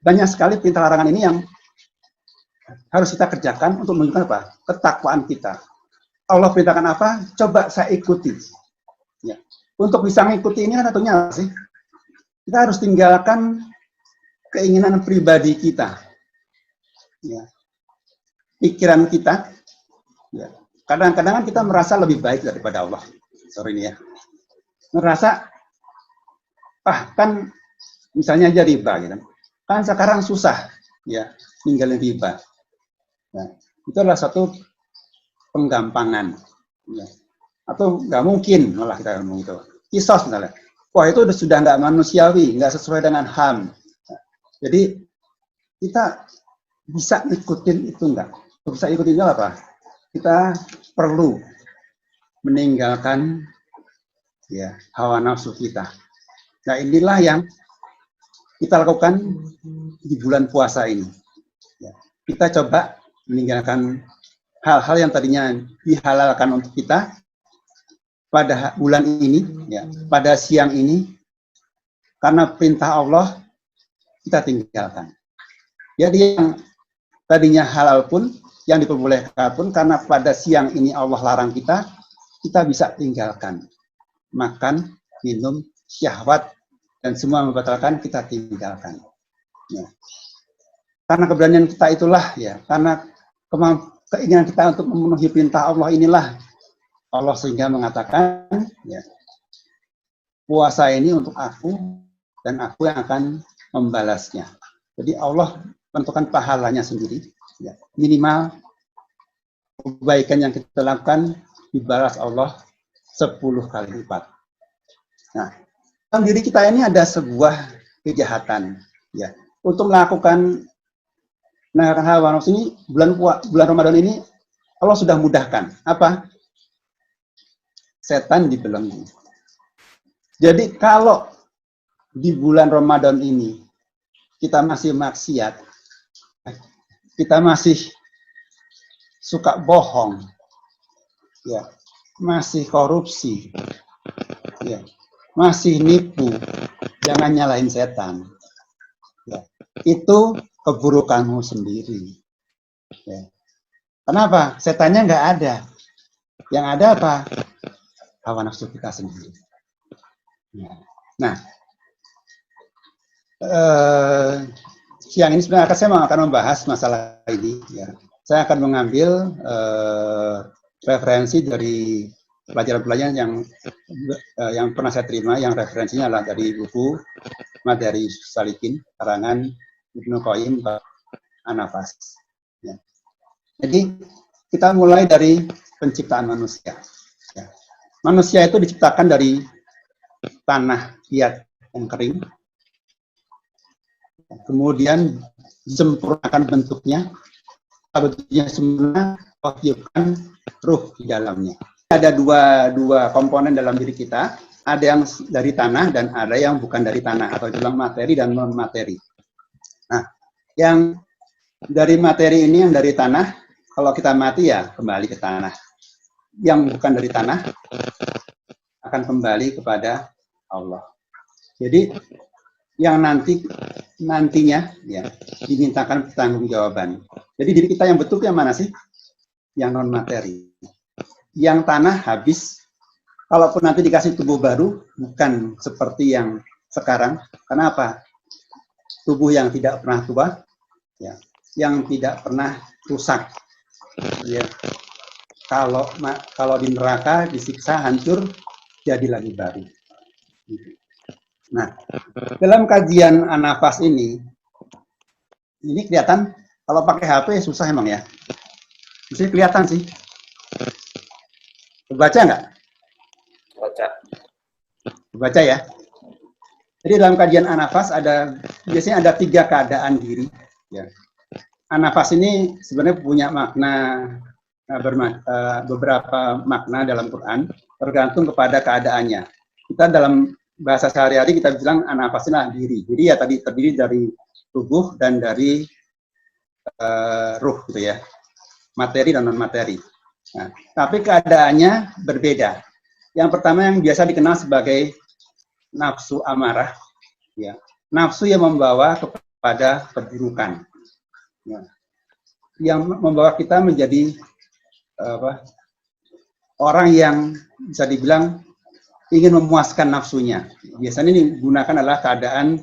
banyak sekali perintah larangan ini yang harus kita kerjakan untuk menunjukkan apa? Ketakwaan kita. Allah perintahkan apa? Coba saya ikuti. Ya. Untuk bisa mengikuti ini kan tentunya apa sih? Kita harus tinggalkan keinginan pribadi kita. Ya. Pikiran kita. Ya. Kadang-kadang kita merasa lebih baik daripada Allah. Sorry ini ya. Merasa, kan misalnya aja riba gitu. Kan sekarang susah ya ninggalin riba. Nah, itu adalah satu penggampangan. Ya. Atau nggak mungkin malah kita ngomong itu. Kisos misalnya. Wah itu sudah nggak manusiawi, nggak sesuai dengan HAM. Nah, jadi kita bisa ikutin itu enggak? Bisa ikutin itu apa? Kita perlu meninggalkan ya hawa nafsu kita. Nah inilah yang kita lakukan di bulan puasa ini. Ya. Kita coba meninggalkan hal-hal yang tadinya dihalalkan untuk kita pada bulan ini, ya, pada siang ini, karena perintah Allah kita tinggalkan. Jadi yang tadinya halal pun, yang diperbolehkan pun, karena pada siang ini Allah larang kita bisa tinggalkan. Makan, minum, syahwat, dan semua membatalkan kita tinggalkan. Ya. Karena keberanian kita itulah, ya, karena keinginan kita untuk memenuhi perintah Allah inilah, Allah sehingga mengatakan, ya, puasa ini untuk aku, dan aku yang akan membalasnya. Jadi Allah menentukan pahalanya sendiri, ya. Minimal kebaikan yang kita lakukan dibalas Allah 10 kali lipat. Nah, dalam diri kita ini ada sebuah kejahatan, ya. Untuk melakukan hawa nafsu ini, bulan Ramadan ini Allah sudah mudahkan. Apa? Setan dibelenggu. Jadi kalau di bulan Ramadan ini kita masih maksiat, kita masih suka bohong, ya, masih korupsi, ya, masih nipu, jangan nyalahin setan. Ya, itu keburukanmu sendiri. Ya. Kenapa? Setannya nggak ada. Yang ada apa? Hawa nafsu kita sendiri. Ya. Nah, siang ini sebenarnya saya akan membahas masalah ini. Ya. Saya akan mengambil referensi dari pelajaran-pelajaran yang pernah saya terima, yang referensinya adalah dari buku Materi Salikin, karangan Ibnu Qayyim An-Nafas. Ya. Jadi kita mulai dari penciptaan manusia. Ya. Manusia itu diciptakan dari tanah liat yang kering, kemudian disempurnakan bentuknya sempurna, tiupkan ruh di dalamnya. Ada dua komponen dalam diri kita, ada yang dari tanah dan ada yang bukan dari tanah, atau dalam materi dan non materi. Nah, yang dari materi ini, yang dari tanah, kalau kita mati ya kembali ke tanah. Yang bukan dari tanah akan kembali kepada Allah. Jadi yang nantinya ya dimintakan pertanggungjawaban. Jadi diri kita yang betul yang mana sih? Yang non materi. Yang tanah habis. Kalaupun nanti dikasih tubuh baru, bukan seperti yang sekarang. Kenapa? Tubuh yang tidak pernah tua, ya, yang tidak pernah rusak. Ya. Kalau di neraka disiksa hancur, jadi lagi baru. Nah, dalam kajian An-Nafas ini kelihatan kalau pakai HP susah emang ya. Mesti kelihatan sih. Baca nggak? Baca ya. Jadi dalam kajian An-Nafas biasanya ada 3 keadaan diri. Ya. An-Nafas ini sebenarnya punya makna beberapa makna dalam Quran, tergantung kepada keadaannya. Kita dalam bahasa sehari-hari kita bilang An-Nafas ini adalah diri. Jadi ya tadi terdiri dari tubuh dan dari ruh gitu ya, materi dan non materi. Nah, tapi keadaannya berbeda. Yang pertama yang biasa dikenal sebagai nafsu amarah, ya, nafsu yang membawa pada keburukan. Ya. Yang membawa kita menjadi orang yang bisa dibilang ingin memuaskan nafsunya. Biasanya ini digunakan adalah keadaan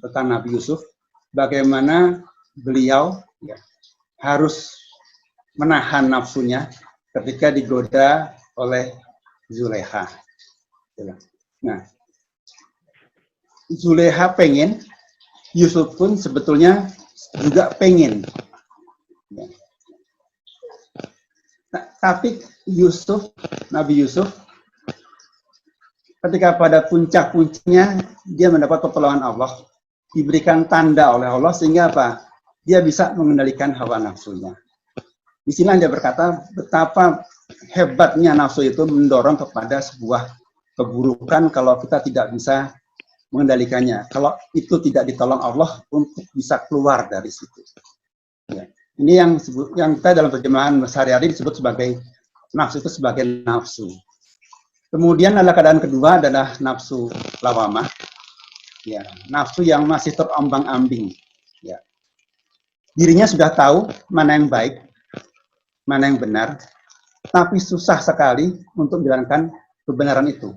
tentang Nabi Yusuf, bagaimana beliau ya, harus menahan nafsunya ketika digoda oleh Zulekha. Nah, Zulekha pengen, Yusuf pun sebetulnya juga pengen. Nah, tapi Nabi Yusuf, ketika pada puncak-puncaknya dia mendapat pertolongan Allah, diberikan tanda oleh Allah sehingga apa? Dia bisa mengendalikan hawa nafsunya. Di sini dia berkata betapa hebatnya nafsu itu mendorong kepada sebuah keburukan kalau kita tidak bisa mengendalikannya. Kalau itu tidak ditolong Allah untuk bisa keluar dari situ. Ya. Ini yang kita dalam terjemahan sehari-hari disebut sebagai nafsu, itu sebagai nafsu. Kemudian adalah keadaan kedua adalah nafsu lawamah. Ya, nafsu yang masih terombang-ambing. Ya. Dirinya sudah tahu mana yang baik, mana yang benar, tapi susah sekali untuk menjalankan kebenaran itu.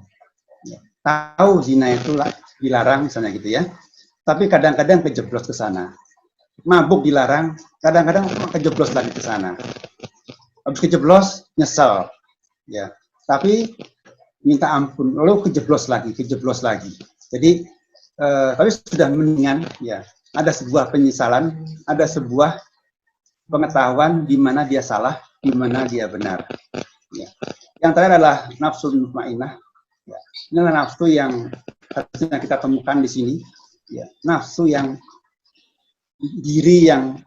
Ya. Tahu zina itu dilarang misalnya gitu ya, tapi kadang-kadang kejeblos ke sana. Mabuk dilarang, kadang-kadang kejeblos lagi ke sana. Habis kejeblos, nyesel. Ya. Tapi minta ampun, lalu kejeblos lagi. Jadi, tapi sudah mendingan, ya. Ada sebuah penyesalan, ada sebuah pengetahuan di mana dia salah, di mana dia benar. Ya. Yang terakhir adalah nafsu mutmainnah. Ya. Ini adalah nafsu yang harusnya kita temukan di sini. Ya. Nafsu yang diri yang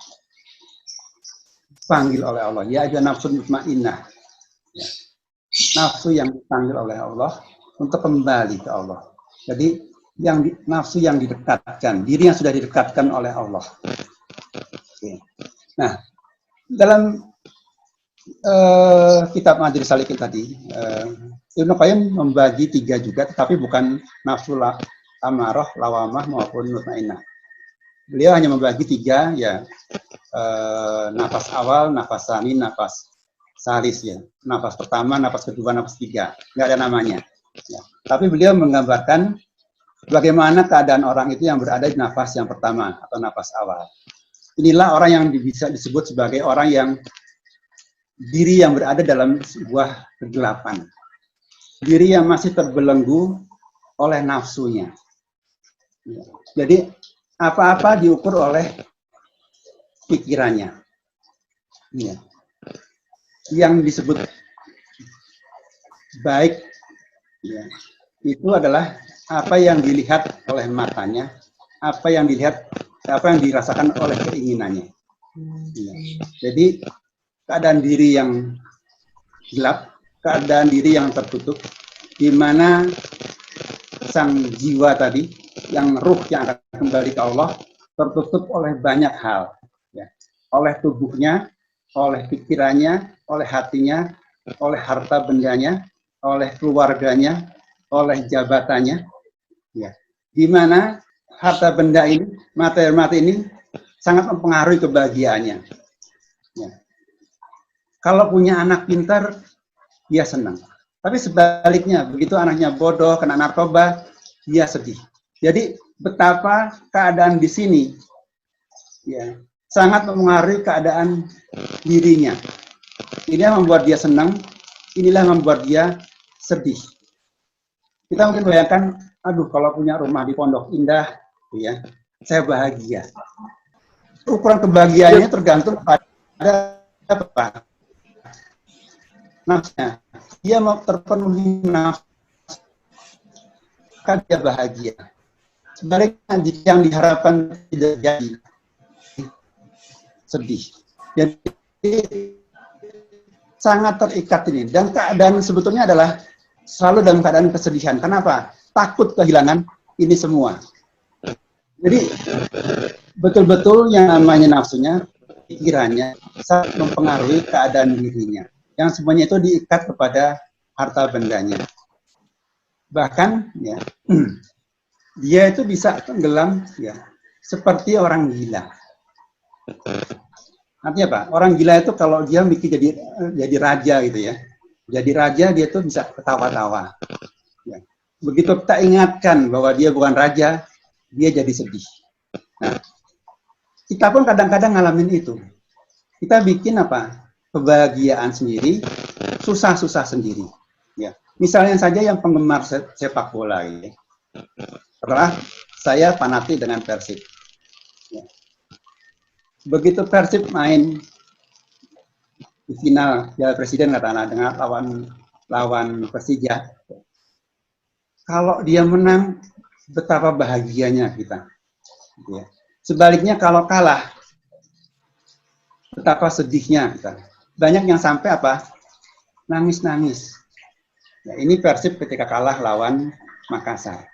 dipanggil oleh Allah, ya ada nafsu mutmainnah, ya. Nafsu yang dipanggil oleh Allah untuk kembali ke Allah. Jadi nafsu yang didekatkan, diri yang sudah didekatkan oleh Allah. Oke. Nah, dalam kitab Majelis Salikin tadi, Ibnu Qayyim membagi 3 juga, tetapi bukan nafsu amarah, lawamah maupun mutmainnah. Beliau hanya membagi 3, ya, nafas awal, nafas tsani, nafas salis, ya. Nafas pertama, nafas kedua, nafas 3. Nggak ada namanya. Ya. Tapi beliau menggambarkan bagaimana keadaan orang itu yang berada di nafas yang pertama atau nafas awal. Inilah orang yang bisa disebut sebagai orang yang diri yang berada dalam sebuah kegelapan. Diri yang masih terbelenggu oleh nafsunya. Ya. Jadi apa-apa diukur oleh pikirannya. Ya. Yang disebut baik, ya, itu adalah apa yang dilihat oleh matanya, apa yang dirasakan oleh keinginannya. Ya. Jadi keadaan diri yang gelap, keadaan diri yang tertutup, di mana sang jiwa tadi, yang ruh yang akan kembali ke Allah, tertutup oleh banyak hal, ya. Oleh tubuhnya, oleh pikirannya, oleh hatinya, oleh harta bendanya, oleh keluarganya, oleh jabatannya, ya. Di mana harta benda ini, materi ini sangat mempengaruhi kebahagiaannya. Ya. Kalau punya anak pintar, dia senang. Tapi sebaliknya, begitu anaknya bodoh, kena narkoba, dia sedih. Jadi betapa keadaan di sini, ya, sangat mempengaruhi keadaan dirinya. Inilah yang membuat dia senang, inilah yang membuat dia sedih. Kita mungkin bayangkan, aduh kalau punya rumah di Pondok Indah, ya, saya bahagia. Ukuran kebahagiaannya tergantung pada apa? Nafsunya. Dia mau terpenuhi nafsu, maka dia bahagia. Sebaliknya yang diharapkan tidak jadi, sedih. Jadi sangat terikat ini. Dan keadaan sebetulnya adalah selalu dalam keadaan kesedihan. Kenapa? Takut kehilangan ini semua. Jadi betul-betul yang namanya nafsunya, pikirannya sangat mempengaruhi keadaan dirinya. Yang semuanya itu diikat kepada harta bendanya. Bahkan, ya, dia itu bisa tenggelam, ya, seperti orang gila. Artinya apa? Orang gila itu kalau dia mikir jadi raja gitu ya. Jadi raja dia tuh bisa ketawa-tawa. Ya. Begitu kita ingatkan bahwa dia bukan raja, dia jadi sedih. Nah, kita pun kadang-kadang ngalamin itu. Kita bikin apa? Kebahagiaan sendiri, susah-susah sendiri. Ya. Misalnya saja yang penggemar sepak bola ya. Setelah saya fanatik dengan Persib. Ya. Begitu Persib main di final Piala Presiden katakanlah dengan lawan Persija. Kalau dia menang, betapa bahagianya kita. Ya. Sebaliknya kalau kalah, betapa sedihnya kita. Banyak yang sampai apa? Nangis-nangis. Ya, ini Persib ketika kalah lawan Makassar.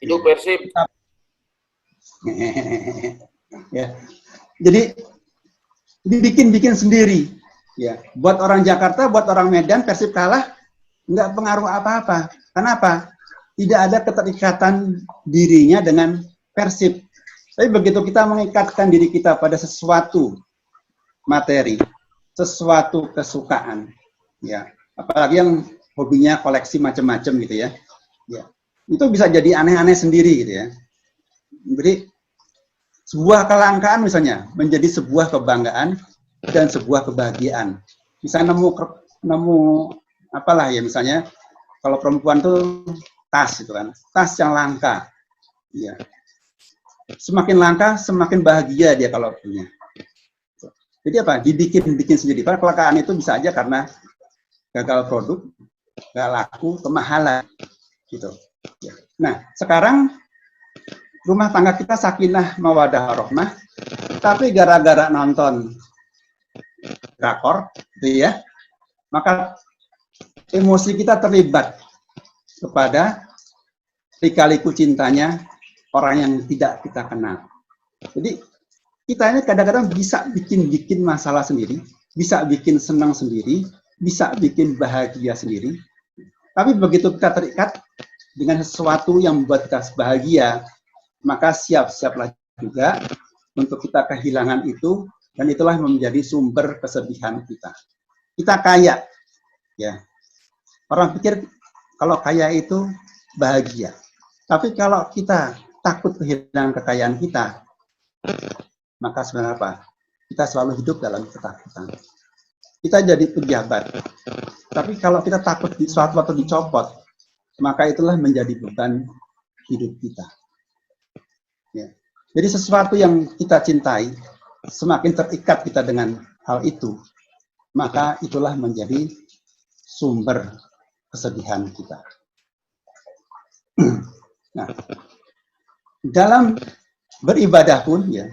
Itu Persib. Ya. Jadi dibikin-bikin sendiri. Ya, buat orang Jakarta, buat orang Medan, Persib kalah nggak pengaruh apa-apa. Kenapa? Tidak ada keterikatan dirinya dengan Persib. Tapi begitu kita mengikatkan diri kita pada sesuatu materi, sesuatu kesukaan, ya, apalagi yang hobinya koleksi macam-macam gitu ya, ya, itu bisa jadi aneh-aneh sendiri gitu ya. Jadi sebuah kelangkaan misalnya menjadi sebuah kebanggaan dan sebuah kebahagiaan. Misalnya nemu apalah ya, misalnya kalau perempuan tuh tas itu kan, tas yang langka, ya. Semakin langka, semakin bahagia dia kalau punya. Jadi apa? Dibikin sendiri. Karena kelangkaan itu bisa aja karena gagal produk, nggak laku, kemahalan, gitu. Nah, sekarang rumah tangga kita sakinah mawadah rahmah, tapi gara-gara nonton drakor, gitu ya, maka emosi kita terlibat kepada lika-liku cintanya orang yang tidak kita kenal. Jadi kita ini kadang-kadang bisa bikin masalah sendiri, bisa bikin senang sendiri, bisa bikin bahagia sendiri. Tapi begitu kita terikat dengan sesuatu yang membuat kita bahagia, maka siap-siaplah juga untuk kita kehilangan itu, dan itulah menjadi sumber kesedihan kita. Kita kaya, ya. Orang pikir kalau kaya itu bahagia. Tapi kalau kita takut kehilangan kekayaan kita, maka sebenarnya apa? Kita selalu hidup dalam ketakutan. Kita jadi pejabat. Tapi kalau kita takut suatu waktu dicopot, maka itulah menjadi beban hidup kita. Ya. Jadi sesuatu yang kita cintai, semakin terikat kita dengan hal itu, maka itulah menjadi sumber kesedihan kita. Nah, dalam beribadah pun ya,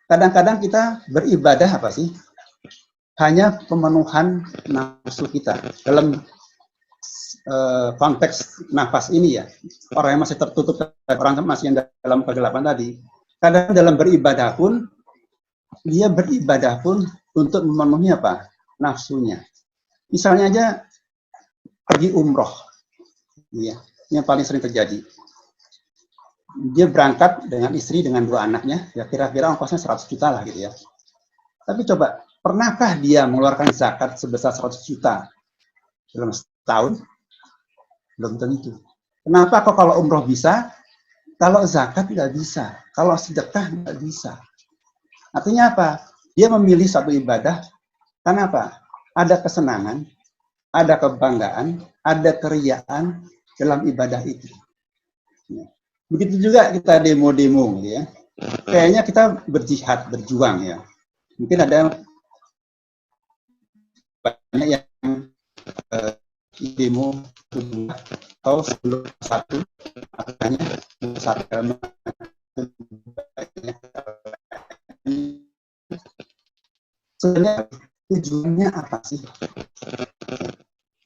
kadang-kadang kita beribadah apa sih? Hanya pemenuhan nafsu kita. Dalam konteks nafas ini ya, orang yang masih tertutup, orang masih yang dalam kegelapan tadi, kadang dalam beribadah pun, dia beribadah pun untuk memenuhi apa? Nafsunya. Misalnya aja pergi umroh, ya, yang paling sering terjadi. Dia berangkat dengan istri, dengan 2 anaknya, ya kira-kira ongkosnya 100 juta lah gitu ya. Tapi coba, pernahkah dia mengeluarkan zakat sebesar 100 juta dalam setahun? Belum tentu. Kenapa kok kalau umroh bisa, kalau zakat tidak bisa, kalau sedekah tidak bisa? Artinya apa? Dia memilih satu ibadah, karena apa? Ada kesenangan, ada kebanggaan, ada keriaan dalam ibadah itu. Begitu juga kita demo-demo, ya. Kayaknya kita berjihad, berjuang, ya. Mungkin ada banyak yang demo atau sebelum satu, makanya sebenarnya tujuannya apa sih?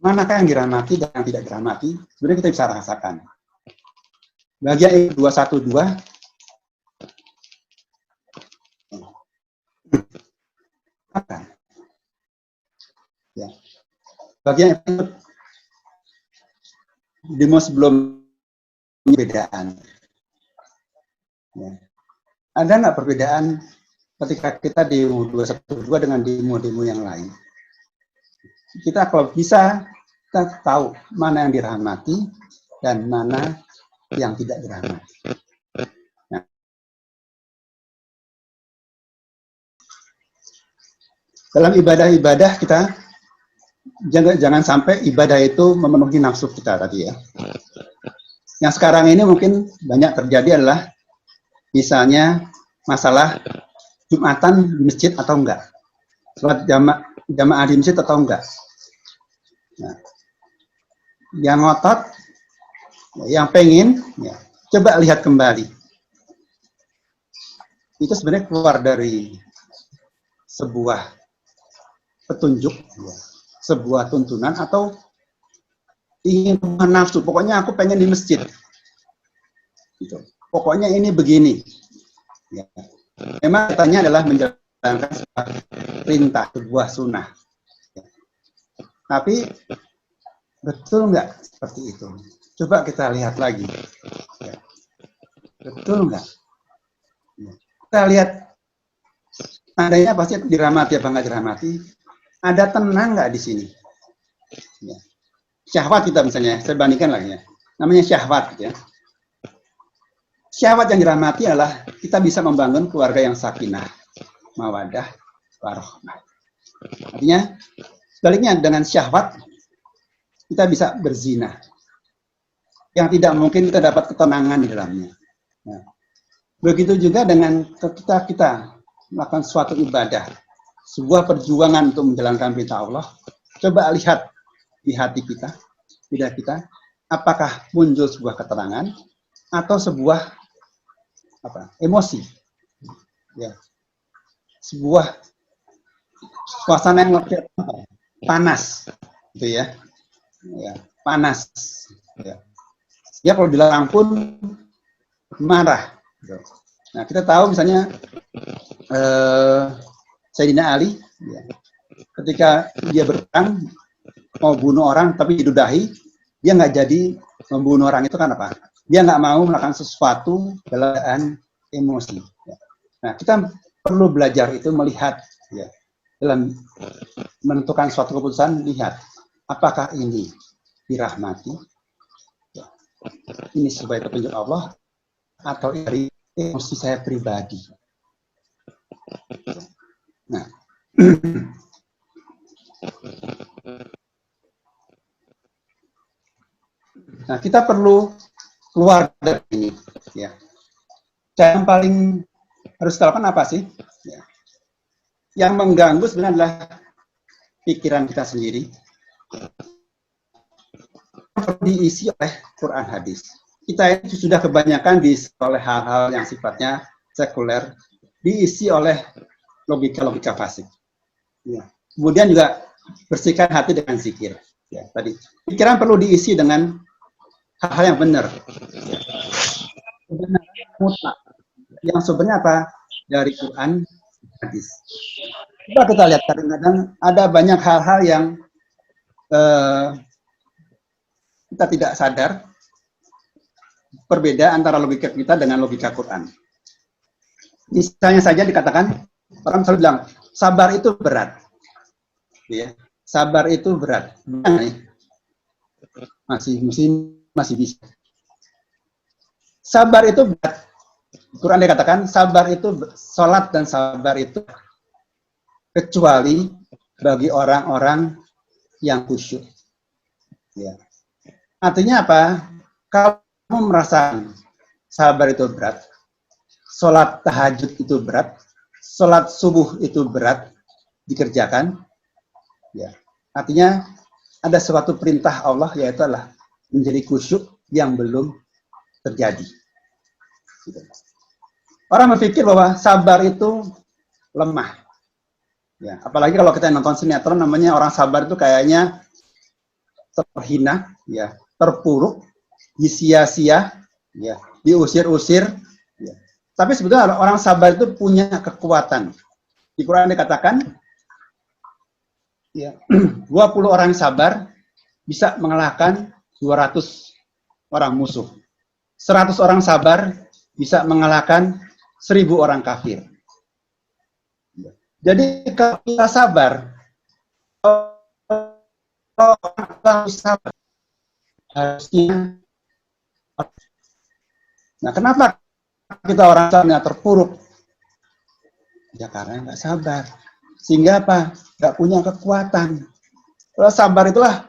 Manakah yang dirahmati dan yang tidak dirahmati? Sebenarnya kita bisa rasakan. Bagian 212 apa? Ya. Bagian demo sebelum perbedaan. Ya. Ada nggak perbedaan ketika kita demo 212 dengan demo-demo yang lain? Kita kalau bisa, kita tahu mana yang dirahmati dan mana yang tidak dirahmati. Nah, dalam ibadah-ibadah kita, jangan sampai ibadah itu memenuhi nafsu kita tadi ya. Yang sekarang ini mungkin banyak terjadi adalah misalnya masalah Jumatan di masjid atau enggak, sholat jamaah di masjid atau enggak. Nah, yang ngotot, yang pengen, ya, coba lihat kembali. Itu sebenarnya keluar dari sebuah petunjuk, ya, sebuah tuntunan atau ingin nafsu. Pokoknya aku pengen di masjid. Gitu. Pokoknya ini begini. Ya. Memang katanya adalah menjalankan sebuah perintah, sebuah sunnah. Ya. Tapi betul nggak seperti itu? Coba kita lihat lagi. Ya. Betul nggak? Ya. Kita lihat tandanya pasti dirahmati apa nggak dirahmati. Ada tenang nggak di sini? Ya. Syahwat kita misalnya, saya bandingkan lagi ya. Namanya syahwat ya. Syahwat yang dirahmati adalah kita bisa membangun keluarga yang sakinah, mawadah, warahmah. Artinya, sebaliknya dengan syahwat, kita bisa berzina. Yang tidak mungkin kita dapat ketenangan di dalamnya. Nah, begitu juga dengan ketika kita melakukan suatu ibadah, sebuah perjuangan untuk menjalankan perintah Allah, coba lihat di hati kita, lidah kita, apakah muncul sebuah ketenangan atau sebuah emosi, ya, sebuah suasana yang panas, gitu ya, panas. Ya. Ya kalau dilarang pun marah. Gitu. Nah kita tahu misalnya Sayyidina Ali, ya, ketika dia berperang mau bunuh orang tapi didudahi, dia nggak jadi membunuh orang itu kan apa? Dia nggak mau melakukan sesuatu dalam emosi. Ya. Nah, kita perlu belajar itu melihat, ya, dalam menentukan suatu keputusan, lihat apakah ini dirahmati, ya, ini sebagai petunjuk Allah, atau dari emosi saya pribadi. Nah, nah kita perlu keluar dari ini, ya. Yang paling harus dilakukan apa sih? Ya. Yang mengganggu sebenarnya adalah pikiran kita sendiri, diisi oleh Quran hadis. Kita ini sudah kebanyakan diisi oleh hal-hal yang sifatnya sekuler, diisi oleh logika-logika fasik. Ya. Kemudian juga bersihkan hati dengan zikir. Ya, tadi pikiran perlu diisi dengan hal-hal yang benar. Ya. Kebenaran mutlak. Yang sebenarnya apa? Dari Quran hadis. Coba kita lihat, kadang-kadang ada banyak hal-hal yang kita tidak sadar perbedaan antara logika kita dengan logika Quran. Misalnya saja dikatakan, orang selalu bilang, sabar itu berat. Ya, sabar itu berat. Masih bisa. Sabar itu berat. Quran dikatakan, sabar itu, sholat dan sabar itu kecuali bagi orang-orang yang khusyuk. Ya. Artinya apa? Kalau kamu merasa sabar itu berat, sholat tahajud itu berat, sholat subuh itu berat dikerjakan, ya. Artinya ada suatu perintah Allah, yaitu adalah menjadi khusyuk yang belum terjadi. Orang berpikir bahwa sabar itu lemah. Ya, apalagi kalau kita nonton sinetron, namanya orang sabar itu kayaknya terhina, ya, terpuruk, disia-sia, ya, diusir-usir. Ya. Tapi sebetulnya orang sabar itu punya kekuatan. Di Quran dikatakan, ya, 20 orang sabar bisa mengalahkan 200 orang musuh. 100 orang sabar bisa mengalahkan 1000 orang kafir. Jadi kalau kita sabar, kalau kita sabar, harusnya. Nah, kenapa kita orang Islamnya terpuruk? Ya karena nggak sabar. Sehingga apa? Nggak punya kekuatan. Kalau sabar itulah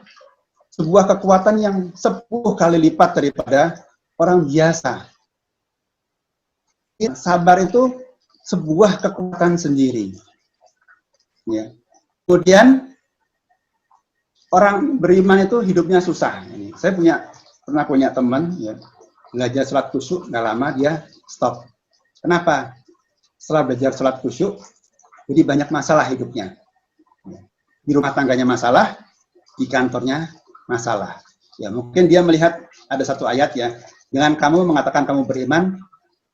sebuah kekuatan yang 10 kali lipat daripada orang biasa. Sabar itu sebuah kekuatan sendiri. Ya. Kemudian orang beriman itu hidupnya susah. Saya pernah punya teman, ya, belajar sholat khusyuk, nggak lama dia stop. Kenapa? Setelah belajar sholat khusyuk, jadi banyak masalah hidupnya. Di rumah tangganya masalah, di kantornya masalah. Ya, mungkin dia melihat ada satu ayat ya, dengan kamu mengatakan kamu beriman,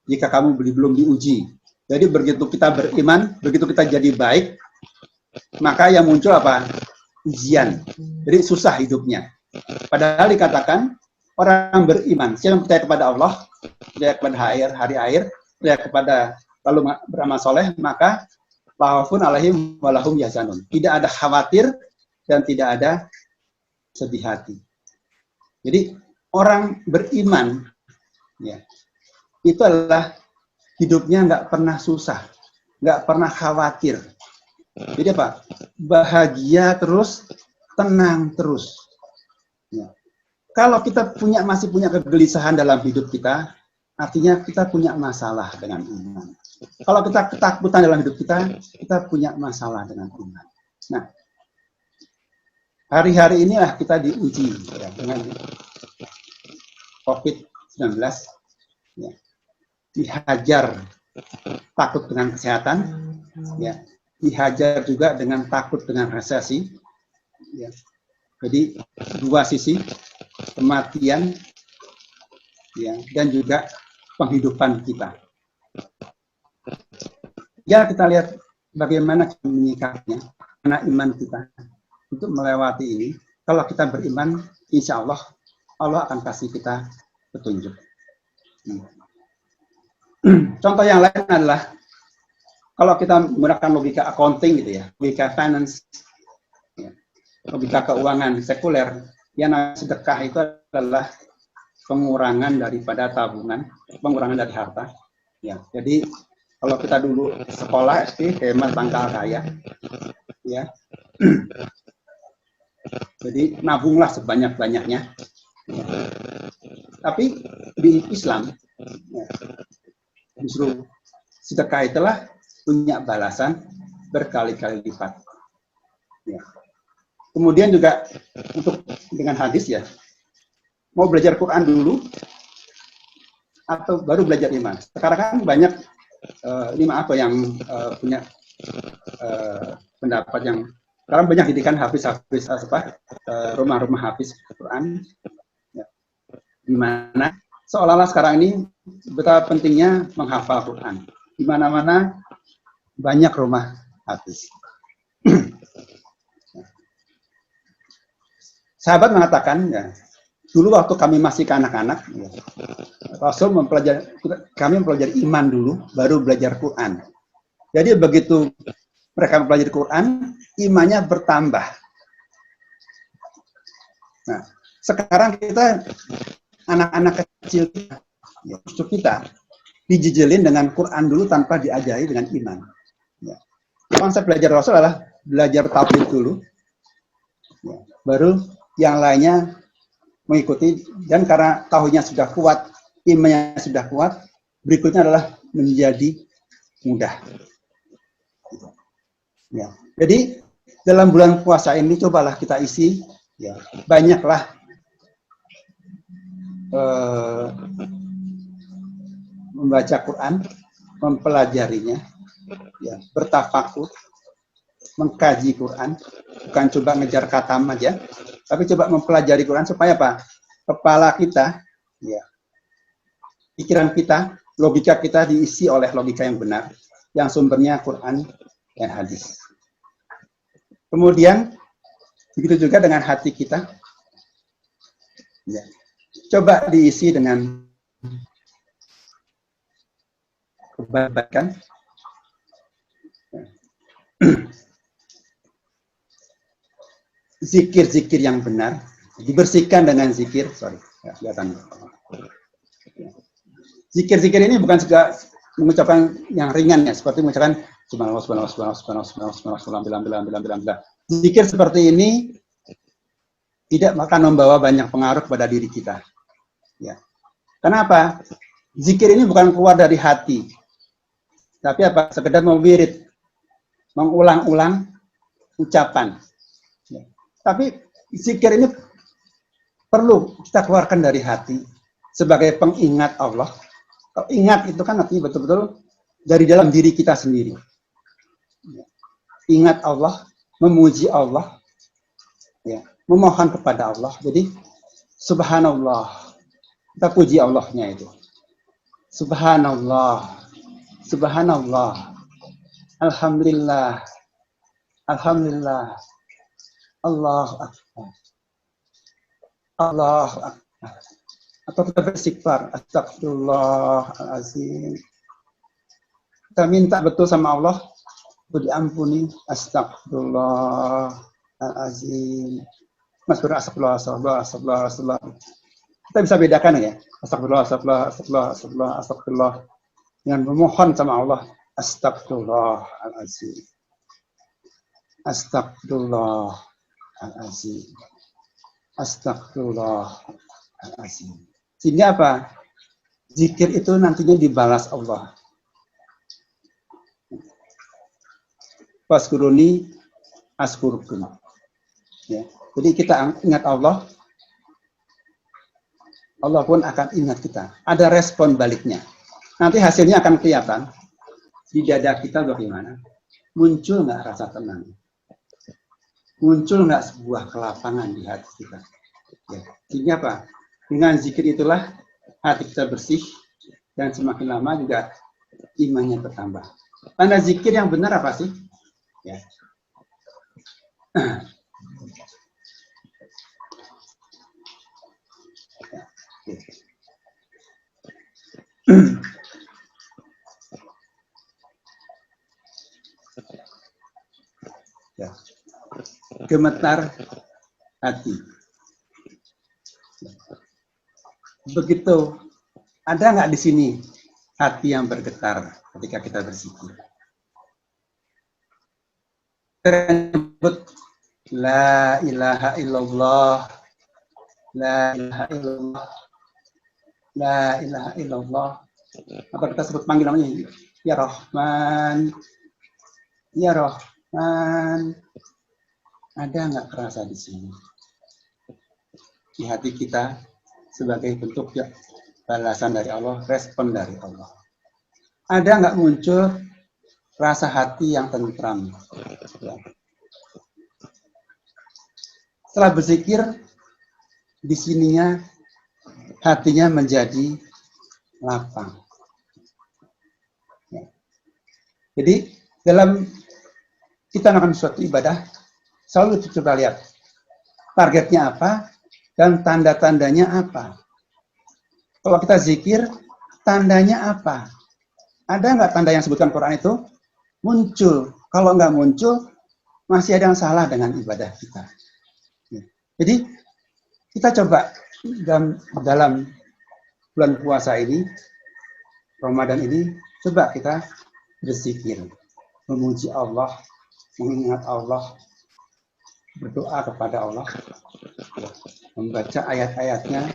jika kamu belum diuji. Jadi begitu kita beriman, begitu kita jadi baik, maka yang muncul apa? Ujian. Jadi susah hidupnya. Padahal dikatakan orang beriman, siapa yang percaya kepada Allah, percaya kepada hari akhir, percaya kepada lalu beramal soleh, maka lahafun alaihim walahum yahzanun. Tidak ada khawatir dan tidak ada sedih hati. Jadi orang beriman, ya, itu adalah hidupnya nggak pernah susah, nggak pernah khawatir. Jadi apa? Bahagia terus, tenang terus. Ya. Kalau kita masih punya kegelisahan dalam hidup kita, artinya kita punya masalah dengan iman. Kalau kita ketakutan dalam hidup kita, kita punya masalah dengan iman. Nah, hari-hari inilah kita diuji ya, dengan COVID-19. Ya. Dihajar takut dengan kesehatan, ya. Dihajar juga dengan takut dengan resesi. Ya. Jadi dua sisi, kematian ya, dan juga penghidupan kita. Ya, kita lihat bagaimana kita menyikapinya, karena iman kita untuk melewati ini. Kalau kita beriman, insya Allah, Allah akan kasih kita petunjuk. Contoh yang lain adalah kalau kita menggunakan logika accounting gitu ya, logika finance, ya, logika keuangan sekuler, yang sedekah itu adalah pengurangan daripada tabungan, pengurangan dari harta. Ya, jadi kalau kita dulu sekolah SD hemat pangkal kaya, ya, jadi nabunglah sebanyak-banyaknya. Ya. Tapi di Islam, ya, justru sedekah itulah punya balasan berkali-kali lipat. Ya. Kemudian juga untuk dengan hadis ya, mau belajar Quran dulu atau baru belajar iman. Sekarang kan banyak yang punya pendapat yang sekarang banyak didikan hafiz-hafiz rumah-rumah hafiz Quran. Ya. Di mana seolah-olah sekarang ini betapa pentingnya menghafal Quran. Di mana-mana banyak rumah hafiz. Sahabat mengatakan, ya, dulu waktu kami masih anak-anak, ya, Rasul kami mempelajari iman dulu, baru belajar Quran. Jadi begitu mereka mempelajari Quran, imannya bertambah. Nah, sekarang kita anak-anak kecil kita dijejelin dengan Quran dulu tanpa diajari dengan iman. Ya. Konsep belajar Rasul adalah belajar tauhid dulu, ya, baru yang lainnya mengikuti. Dan karena tauhidnya sudah kuat, imannya sudah kuat, berikutnya adalah menjadi mudah. Ya. Jadi dalam bulan puasa ini cobalah kita isi, ya, banyaklah membaca Quran, mempelajarinya, ya, bertafakur, mengkaji Quran, bukan coba ngejar khatam aja, tapi coba mempelajari Quran supaya apa? Kepala kita, ya, pikiran kita, logika kita diisi oleh logika yang benar, yang sumbernya Quran dan hadis. Kemudian begitu juga dengan hati kita, ya, coba diisi dengan kebaikan. Zikir-zikir yang benar dibersihkan dengan zikir. Sorry, ya, kelihatan. Zikir-zikir ini bukan juga mengucapkan yang ringan ya, seperti mengucapkan subhanallah, subhanallah, subhanallah, subhanallah, subhanallah, subhanallah, subhanallah. Zikir seperti ini tidak akan membawa banyak pengaruh pada diri kita. Ya. Kenapa? Zikir ini bukan keluar dari hati, tapi apa? Sekedar mewirid, mengulang-ulang ucapan. Ya. Tapi zikir ini perlu kita keluarkan dari hati sebagai pengingat Allah. Kalau ingat itu kan artinya betul-betul dari dalam diri kita sendiri. Ya. Ingat Allah, memuji Allah, ya, memohon kepada Allah. Jadi subhanallah, kita puji Allahnya itu. Subhanallah, subhanallah, alhamdulillah, alhamdulillah, Allahu Akbar, Allahu Akbar. Atau kita beristighfar, astagfirullahaladzim. Kita minta betul sama Allah, untuk diampuni, astagfirullahaladzim. Mas astagfirullah, astagfirullah, astagfirullah, astagfirullah. Kita bisa bedakan ya, astagfirullah, astagfirullah, astagfirullah, astagfirullah, astagfirullah. Dengan memohon sama Allah, astagfirullahaladzim. Astagfirullahaladzim. Astagfirullahaladzim. Sehingga apa? Zikir itu nantinya dibalas Allah. Waskuruni askurkum. Ya. Jadi kita ingat Allah, Allah pun akan ingat kita. Ada respon baliknya. Nanti hasilnya akan kelihatan. Di dada kita bagaimana? Muncul nggak rasa tenang? Muncul nggak sebuah kelapangan di hati kita? Ya. Sehingga apa? Dengan zikir itulah hati kita bersih dan semakin lama juga imannya bertambah. Tanda zikir yang benar apa sih? Ya. Ya. Gemetar hati. Begitu, ada nggak di sini hati yang bergetar ketika kita berzikir? Tersebut la ilaha illallah, la ilaha illallah, la ilaha illallah. Atau kita sebut panggil namanya, ya Rahman, ya Rahman. Ada nggak kerasa di sini? Di hati kita sebagai bentuk ya, balasan dari Allah, respon dari Allah. Ada nggak muncul rasa hati yang tentram? Ya. Setelah berzikir, di sininya hatinya menjadi lapang. Ya. Jadi dalam kita melakukan suatu ibadah, selalu coba lihat targetnya apa dan tanda-tandanya apa. Kalau kita zikir, tandanya apa? Ada nggak tanda yang sebutkan Quran itu? Muncul. Kalau nggak muncul, masih ada yang salah dengan ibadah kita. Jadi, kita coba dalam bulan puasa ini, Ramadan ini, coba kita berzikir. Memuji Allah, mengingat Allah, berdoa kepada Allah, membaca ayat-ayatnya,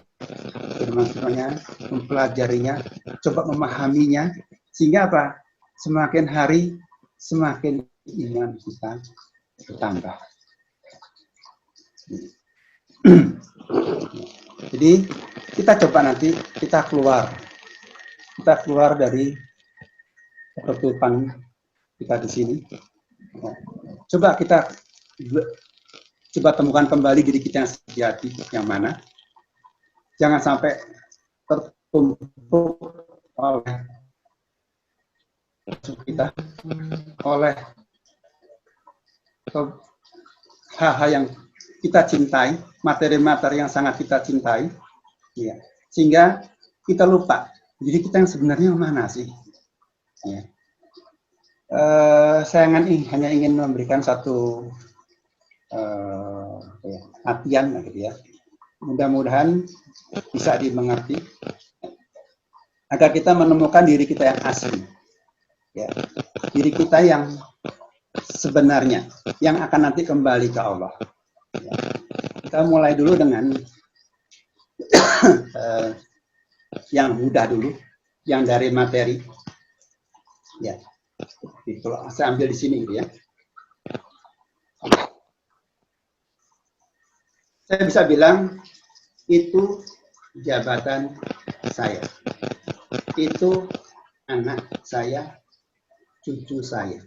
firman-firmannya, mempelajarinya, coba memahaminya, sehingga apa? Semakin hari, semakin iman kita bertambah. Jadi kita coba nanti kita keluar dari ketertutupan kita di sini. Coba kita temukan kembali diri kita yang sejati yang mana. Jangan sampai tertumpuk oleh kita, oleh hal-hal yang kita cintai, materi-materi yang sangat kita cintai, ya. Sehingga kita lupa diri kita yang sebenarnya mana sih. Ya. Saya hanya ingin memberikan satu latihan gitu ya. Mudah-mudahan bisa dimengerti agar kita menemukan diri kita yang asli, ya, diri kita yang sebenarnya, yang akan nanti kembali ke Allah. Ya. Kita mulai dulu dengan yang mudah dulu, yang dari materi. Ya, itu saya ambil di sini gitu ya. Saya bisa bilang itu jabatan saya, itu anak saya, cucu saya,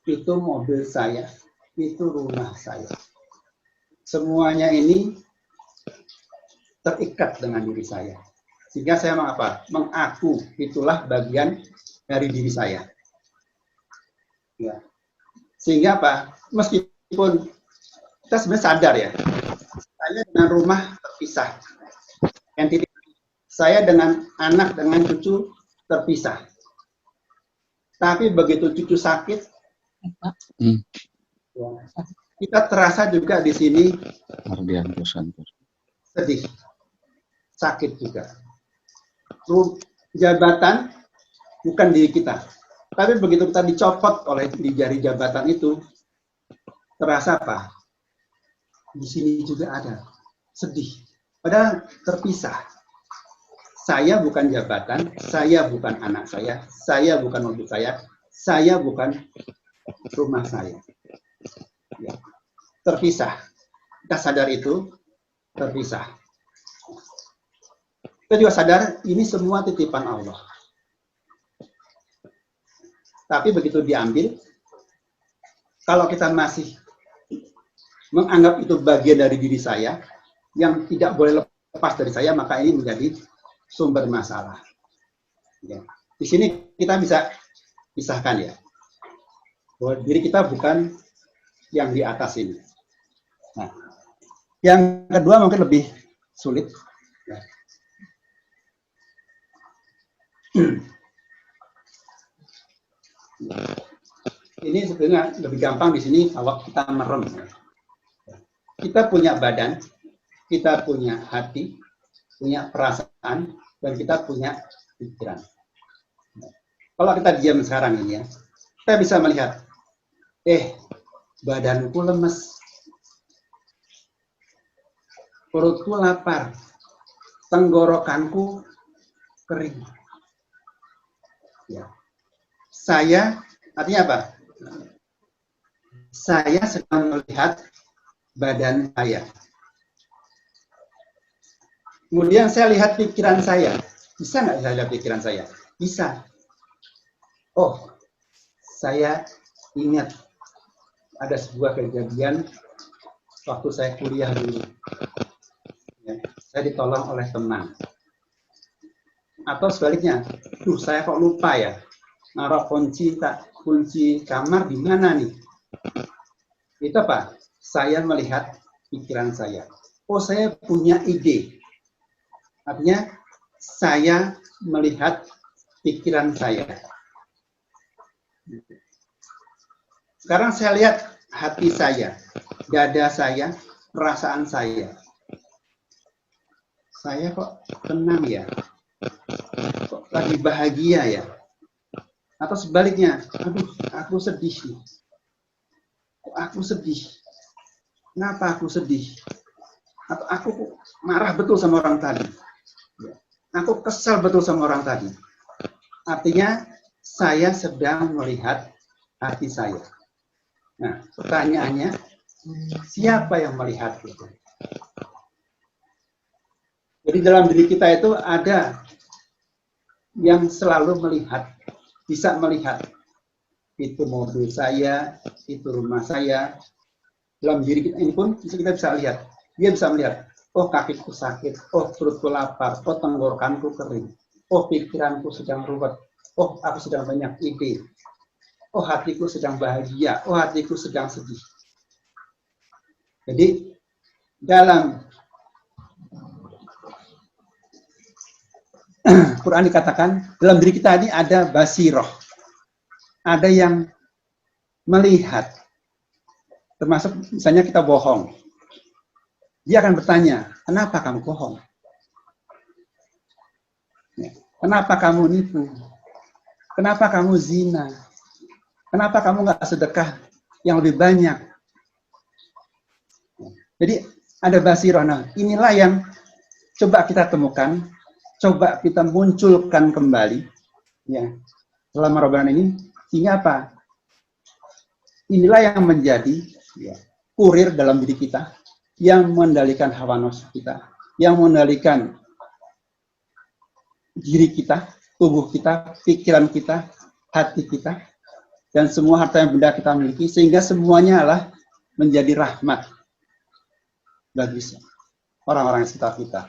itu mobil saya, itu rumah saya. Semuanya ini terikat dengan diri saya. Sehingga saya mengaku itulah bagian dari diri saya. Ya. Sehingga apa? Meskipun kita sebenarnya sadar ya, saya dengan rumah terpisah. Saya dengan anak, dengan cucu terpisah. Tapi begitu cucu sakit, kita terasa juga di sini sedih, sakit juga. Jabatan bukan diri kita, tapi begitu kita dicopot oleh di jari jabatan itu, terasa apa? Di sini juga ada sedih, padahal terpisah. Saya bukan jabatan, saya bukan anak saya bukan mobil saya bukan rumah saya. Ya. Terpisah. Kita sadar itu terpisah. Kita juga sadar ini semua titipan Allah. Tapi begitu diambil, kalau kita masih menganggap itu bagian dari diri saya, yang tidak boleh lepas dari saya, maka ini menjadi sumber masalah. Ya. Di sini kita bisa pisahkan ya, bahwa diri kita bukan yang di atas ini. Nah, yang kedua mungkin lebih sulit. Ya. Ini sebenarnya lebih gampang di sini kalau kita merem. Kita punya badan, kita punya hati, punya perasaan, dan kita punya pikiran. Kalau kita diam sekarang ini ya, kita bisa melihat, badanku lemes, perutku lapar, tenggorokanku kering. Ya. Saya, artinya apa? Saya sedang melihat badan saya. Kemudian saya lihat pikiran saya. Bisa nggak saya lihat pikiran saya? Bisa. Oh, saya ingat ada sebuah kejadian waktu saya kuliah dulu. Ya, saya ditolong oleh teman. Atau sebaliknya, saya kok lupa ya, naruh kunci kamar di mana nih? Itu apa? Saya melihat pikiran saya. Oh, saya punya ide. Artinya, saya melihat pikiran saya. Sekarang saya lihat hati saya, dada saya, perasaan saya. Saya kok tenang ya? Kok lagi bahagia ya? Atau sebaliknya, aduh, aku sedih nih. Kok aku sedih? Kenapa aku sedih? Atau aku marah betul sama orang tadi. Aku kesal betul sama orang tadi. Artinya, saya sedang melihat hati saya. Nah, pertanyaannya, siapa yang melihat itu? Jadi dalam diri kita itu ada yang selalu melihat, bisa melihat. Itu mobil saya, itu rumah saya. Dalam diri kita ini pun kita bisa lihat. Dia bisa melihat, oh kakiku sakit, oh perutku lapar, oh tenggorokanku kering, oh pikiranku sedang ruwet, oh aku sedang banyak ide, oh hatiku sedang bahagia, oh hatiku sedang sedih. Jadi dalam Quran dikatakan dalam diri kita ini ada basiroh, ada yang melihat, termasuk misalnya kita bohong, dia akan bertanya, kenapa kamu bohong? Kenapa kamu nipu? Kenapa kamu zina? Kenapa kamu nggak sedekah yang lebih banyak? Jadi ada basiroh. Nah, inilah yang coba kita temukan, coba kita munculkan kembali, ya, selama Ramadan ini, sehingga apa? Inilah yang menjadi ya, kurir dalam diri kita, yang mengendalikan hawa nafsu kita, yang mengendalikan diri kita, tubuh kita, pikiran kita, hati kita, dan semua harta yang benda kita miliki, sehingga semuanya adalah menjadi rahmat bagi orang-orang yang sekitar kita.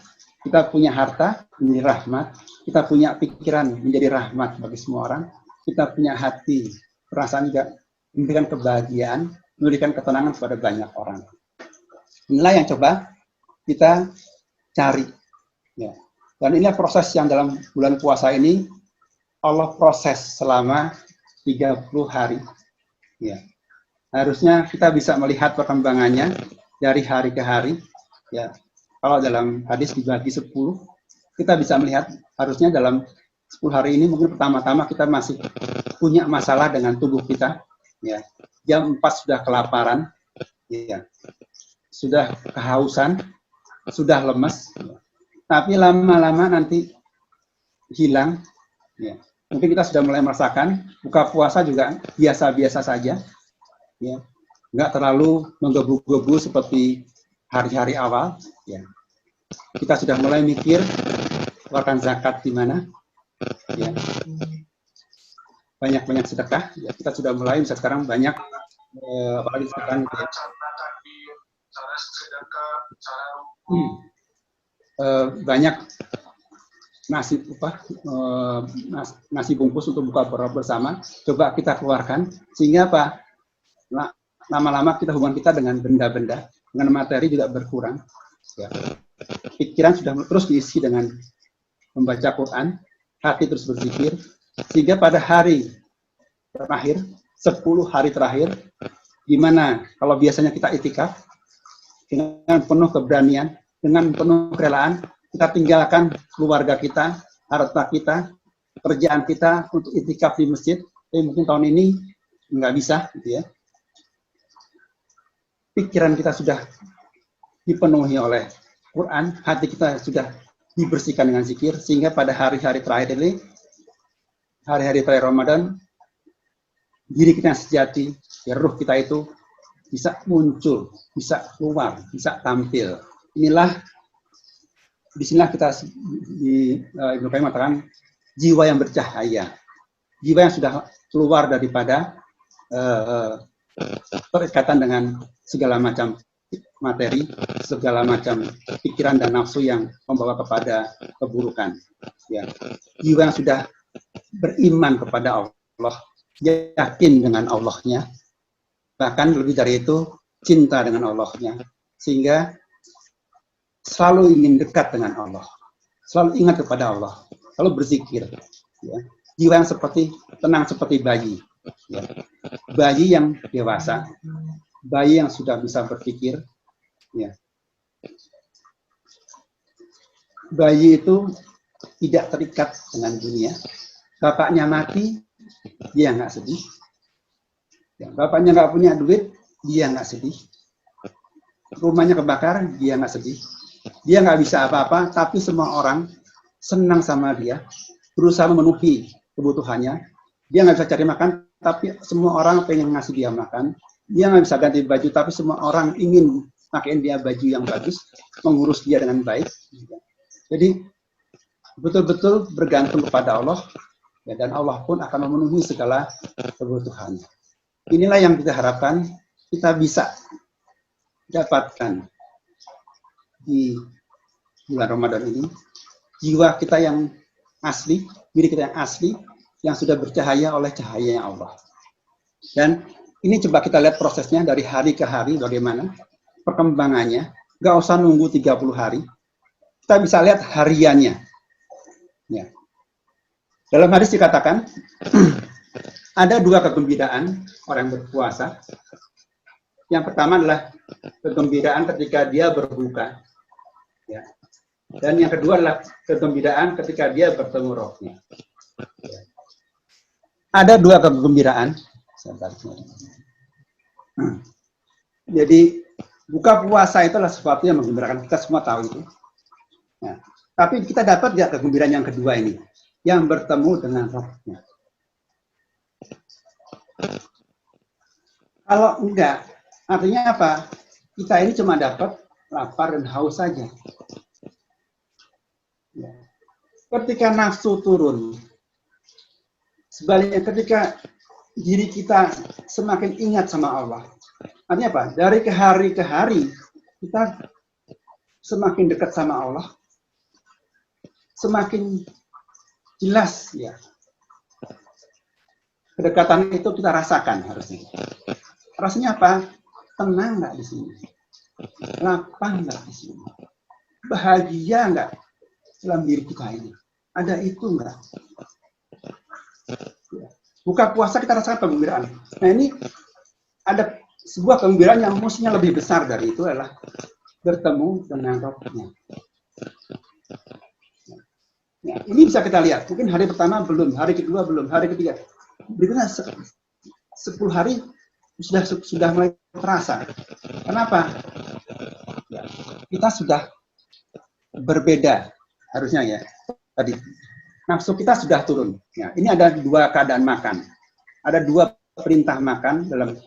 Kita punya harta menjadi rahmat, kita punya pikiran menjadi rahmat bagi semua orang, kita punya hati, perasaan juga memberikan kebahagiaan, memberikan ketenangan kepada banyak orang. Inilah yang coba kita cari. Ya. Dan inilah proses yang dalam bulan puasa ini Allah proses selama 30 hari. Ya. Harusnya kita bisa melihat perkembangannya dari hari ke hari. Ya. Kalau dalam hadis dibagi 10, kita bisa melihat harusnya dalam 10 hari ini mungkin pertama-tama kita masih punya masalah dengan tubuh kita. Ya. Jam 4 sudah kelaparan, ya. Sudah kehausan, sudah lemes, tapi lama-lama nanti hilang. Ya. Mungkin kita sudah mulai merasakan buka puasa juga biasa-biasa saja, ya. Nggak terlalu menggebu-gebu seperti hari-hari awal. Ya. Kita sudah mulai mikir keluarkan zakat di mana, ya. Banyak-banyak sedekah. Ya. Kita sudah mulai, bisa sekarang banyak, apalagi sekarang. Ya. Banyak nasi bungkus untuk buka bersama, coba kita keluarkan, sehingga apa? Lama-lama kita hubungan kita dengan benda-benda, dengan materi juga berkurang. Ya. Pikiran sudah terus diisi dengan membaca Quran, hati terus berzikir, sehingga pada hari terakhir, 10 hari terakhir, di mana kalau biasanya kita itikaf, dengan penuh keberanian, dengan penuh kerelaan, kita tinggalkan keluarga kita, harta kita, kerjaan kita untuk itikaf di masjid. Tapi mungkin tahun ini nggak bisa, gitu ya. Pikiran kita sudah dipenuhi oleh Quran, hati kita sudah dibersihkan dengan zikir, sehingga pada hari-hari terakhir ini, hari-hari terakhir Ramadan, diri kita yang sejati, ya, ruh kita itu bisa muncul, bisa keluar, bisa tampil. Disinilah kita Ibnu Qayyim mengatakan jiwa yang bercahaya, jiwa yang sudah keluar daripada terikatan dengan segala macam materi, segala macam pikiran dan nafsu yang membawa kepada keburukan. Ya. Jiwa yang sudah beriman kepada Allah, yakin dengan Allahnya, bahkan lebih dari itu cinta dengan Allahnya, sehingga selalu ingin dekat dengan Allah, selalu ingat kepada Allah, selalu berzikir. Ya. Jiwa yang tenang seperti bayi, ya. Bayi yang dewasa, bayi yang sudah bisa berpikir. Ya. Bayi itu tidak terikat dengan dunia. Bapaknya mati, dia nggak sedih. Ya, bapaknya nggak punya duit, dia nggak sedih. Rumahnya kebakar, dia nggak sedih. Dia nggak bisa apa-apa, tapi semua orang senang sama dia, berusaha memenuhi kebutuhannya. Dia nggak bisa cari makan, tapi semua orang pengen ngasih dia makan. Dia nggak bisa ganti baju, tapi semua orang ingin pakaiin dia baju yang bagus, mengurus dia dengan baik. Jadi betul-betul bergantung kepada Allah, ya, dan Allah pun akan memenuhi segala kebutuhannya. Inilah yang kita harapkan kita bisa dapatkan di bulan Ramadan ini, jiwa kita yang asli, diri kita yang asli, yang sudah bercahaya oleh cahaya Allah. Dan ini coba kita lihat prosesnya dari hari ke hari, bagaimana perkembangannya. Gak usah nunggu 30 hari, kita bisa lihat hariannya. Ya. Dalam hadis dikatakan, ada dua kegembiraan orang yang berpuasa. Yang pertama adalah kegembiraan ketika dia berbuka. Ya. Dan yang kedua adalah kegembiraan ketika dia bertemu rohnya. Ya. Ada dua kegembiraan. Jadi, buka puasa itu adalah sesuatu yang menggembirakan. Kita semua tahu itu. Ya. Tapi kita dapat nggak kegembiraan yang kedua ini? Yang bertemu dengan rohnya. Kalau enggak, artinya apa? Kita ini cuma dapat lapar dan haus saja. Ya. Ketika nafsu turun, sebaliknya ketika diri kita semakin ingat sama Allah, artinya apa? Dari ke hari kita semakin dekat sama Allah, semakin jelas ya. Kedekatan itu kita rasakan harusnya. Rasanya apa? Tenang nggak di sini? Lapang nggak di sini? Bahagia nggak dalam diri kita ini? Ada itu nggak? Buka puasa kita rasakan kegembiraan. Nah ini ada sebuah kegembiraan yang mestinya lebih besar dari itu adalah bertemu dengan rohnya. Ya, ini bisa kita lihat. Mungkin hari pertama belum, hari kedua belum, hari ketiga. Berikutnya 10 hari sudah mulai terasa. Kenapa? Ya, kita sudah berbeda harusnya ya. Tadi nafsu kita sudah turun. Ya, ini ada dua keadaan makan. Ada dua perintah makan dalam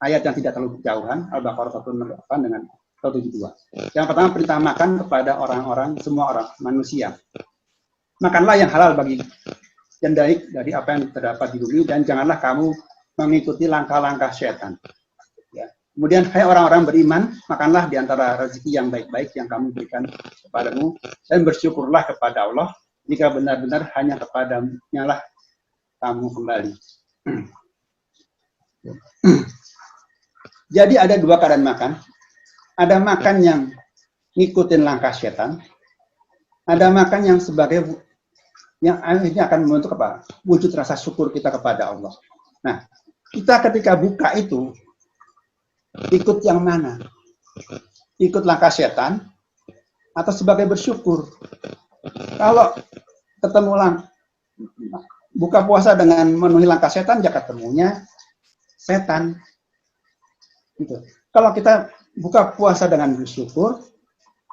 ayat yang tidak terlalu jauhan, Al-Baqarah 168 dengan 172. Yang pertama perintah makan kepada orang-orang, semua orang, manusia. Makanlah yang halal bagi dan dari apa yang terdapat di bumi, dan janganlah kamu mengikuti langkah-langkah setan. Ya. Kemudian, hai orang-orang beriman, makanlah di antara rezeki yang baik-baik yang kami berikan kepadamu, dan bersyukurlah kepada Allah, jika benar-benar hanya kepadanya lah kamu kembali. Jadi ada dua keadaan makan. Ada makan yang ngikutin langkah setan, ada makan yang sebagai yang akhirnya akan membentuk apa? Wujud rasa syukur kita kepada Allah. Nah, kita ketika buka itu, ikut yang mana? Ikut langkah setan, atau sebagai bersyukur? Kalau ketemu buka puasa dengan memenuhi langkah setan, ya ketemunya setan. Gitu. Kalau kita buka puasa dengan bersyukur,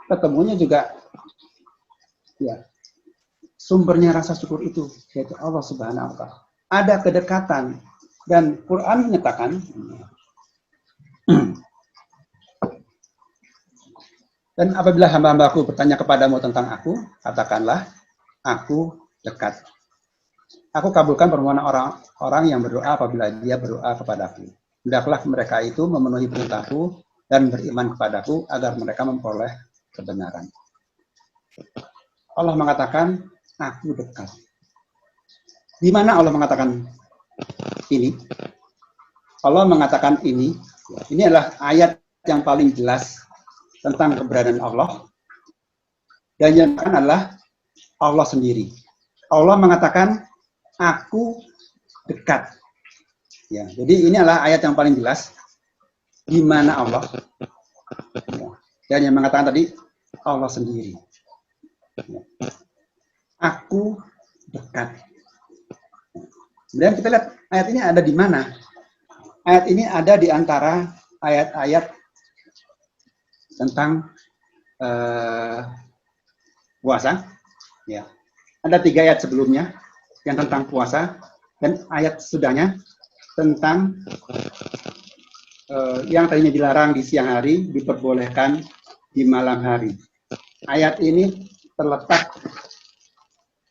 ketemunya juga ya sumbernya rasa syukur itu, yaitu Allah Subhanahu wa Ta'ala. Ada kedekatan, dan Quran menyatakan, dan apabila hamba-hambaku bertanya kepadamu tentang aku, katakanlah, aku dekat. Aku kabulkan permohonan orang-orang yang berdoa apabila dia berdoa kepadaku. Hendaklah mereka itu memenuhi perintahku dan beriman kepadaku agar mereka memperoleh kebenaran. Allah mengatakan, aku dekat. Di mana Allah mengatakan ini? Allah mengatakan ini adalah ayat yang paling jelas tentang keberadaan Allah. Dan yang adalah Allah sendiri. Allah mengatakan, aku dekat. Ya, jadi ini adalah ayat yang paling jelas di mana Allah. Dan yang mengatakan tadi, Allah sendiri. Ya. Aku dekat. Kemudian kita lihat ayat ini ada di mana? Ayat ini ada di antara ayat-ayat tentang puasa. Ya. Ada 3 ayat sebelumnya yang tentang puasa, dan ayat sesudahnya tentang yang tadinya dilarang di siang hari diperbolehkan di malam hari. Ayat ini terletak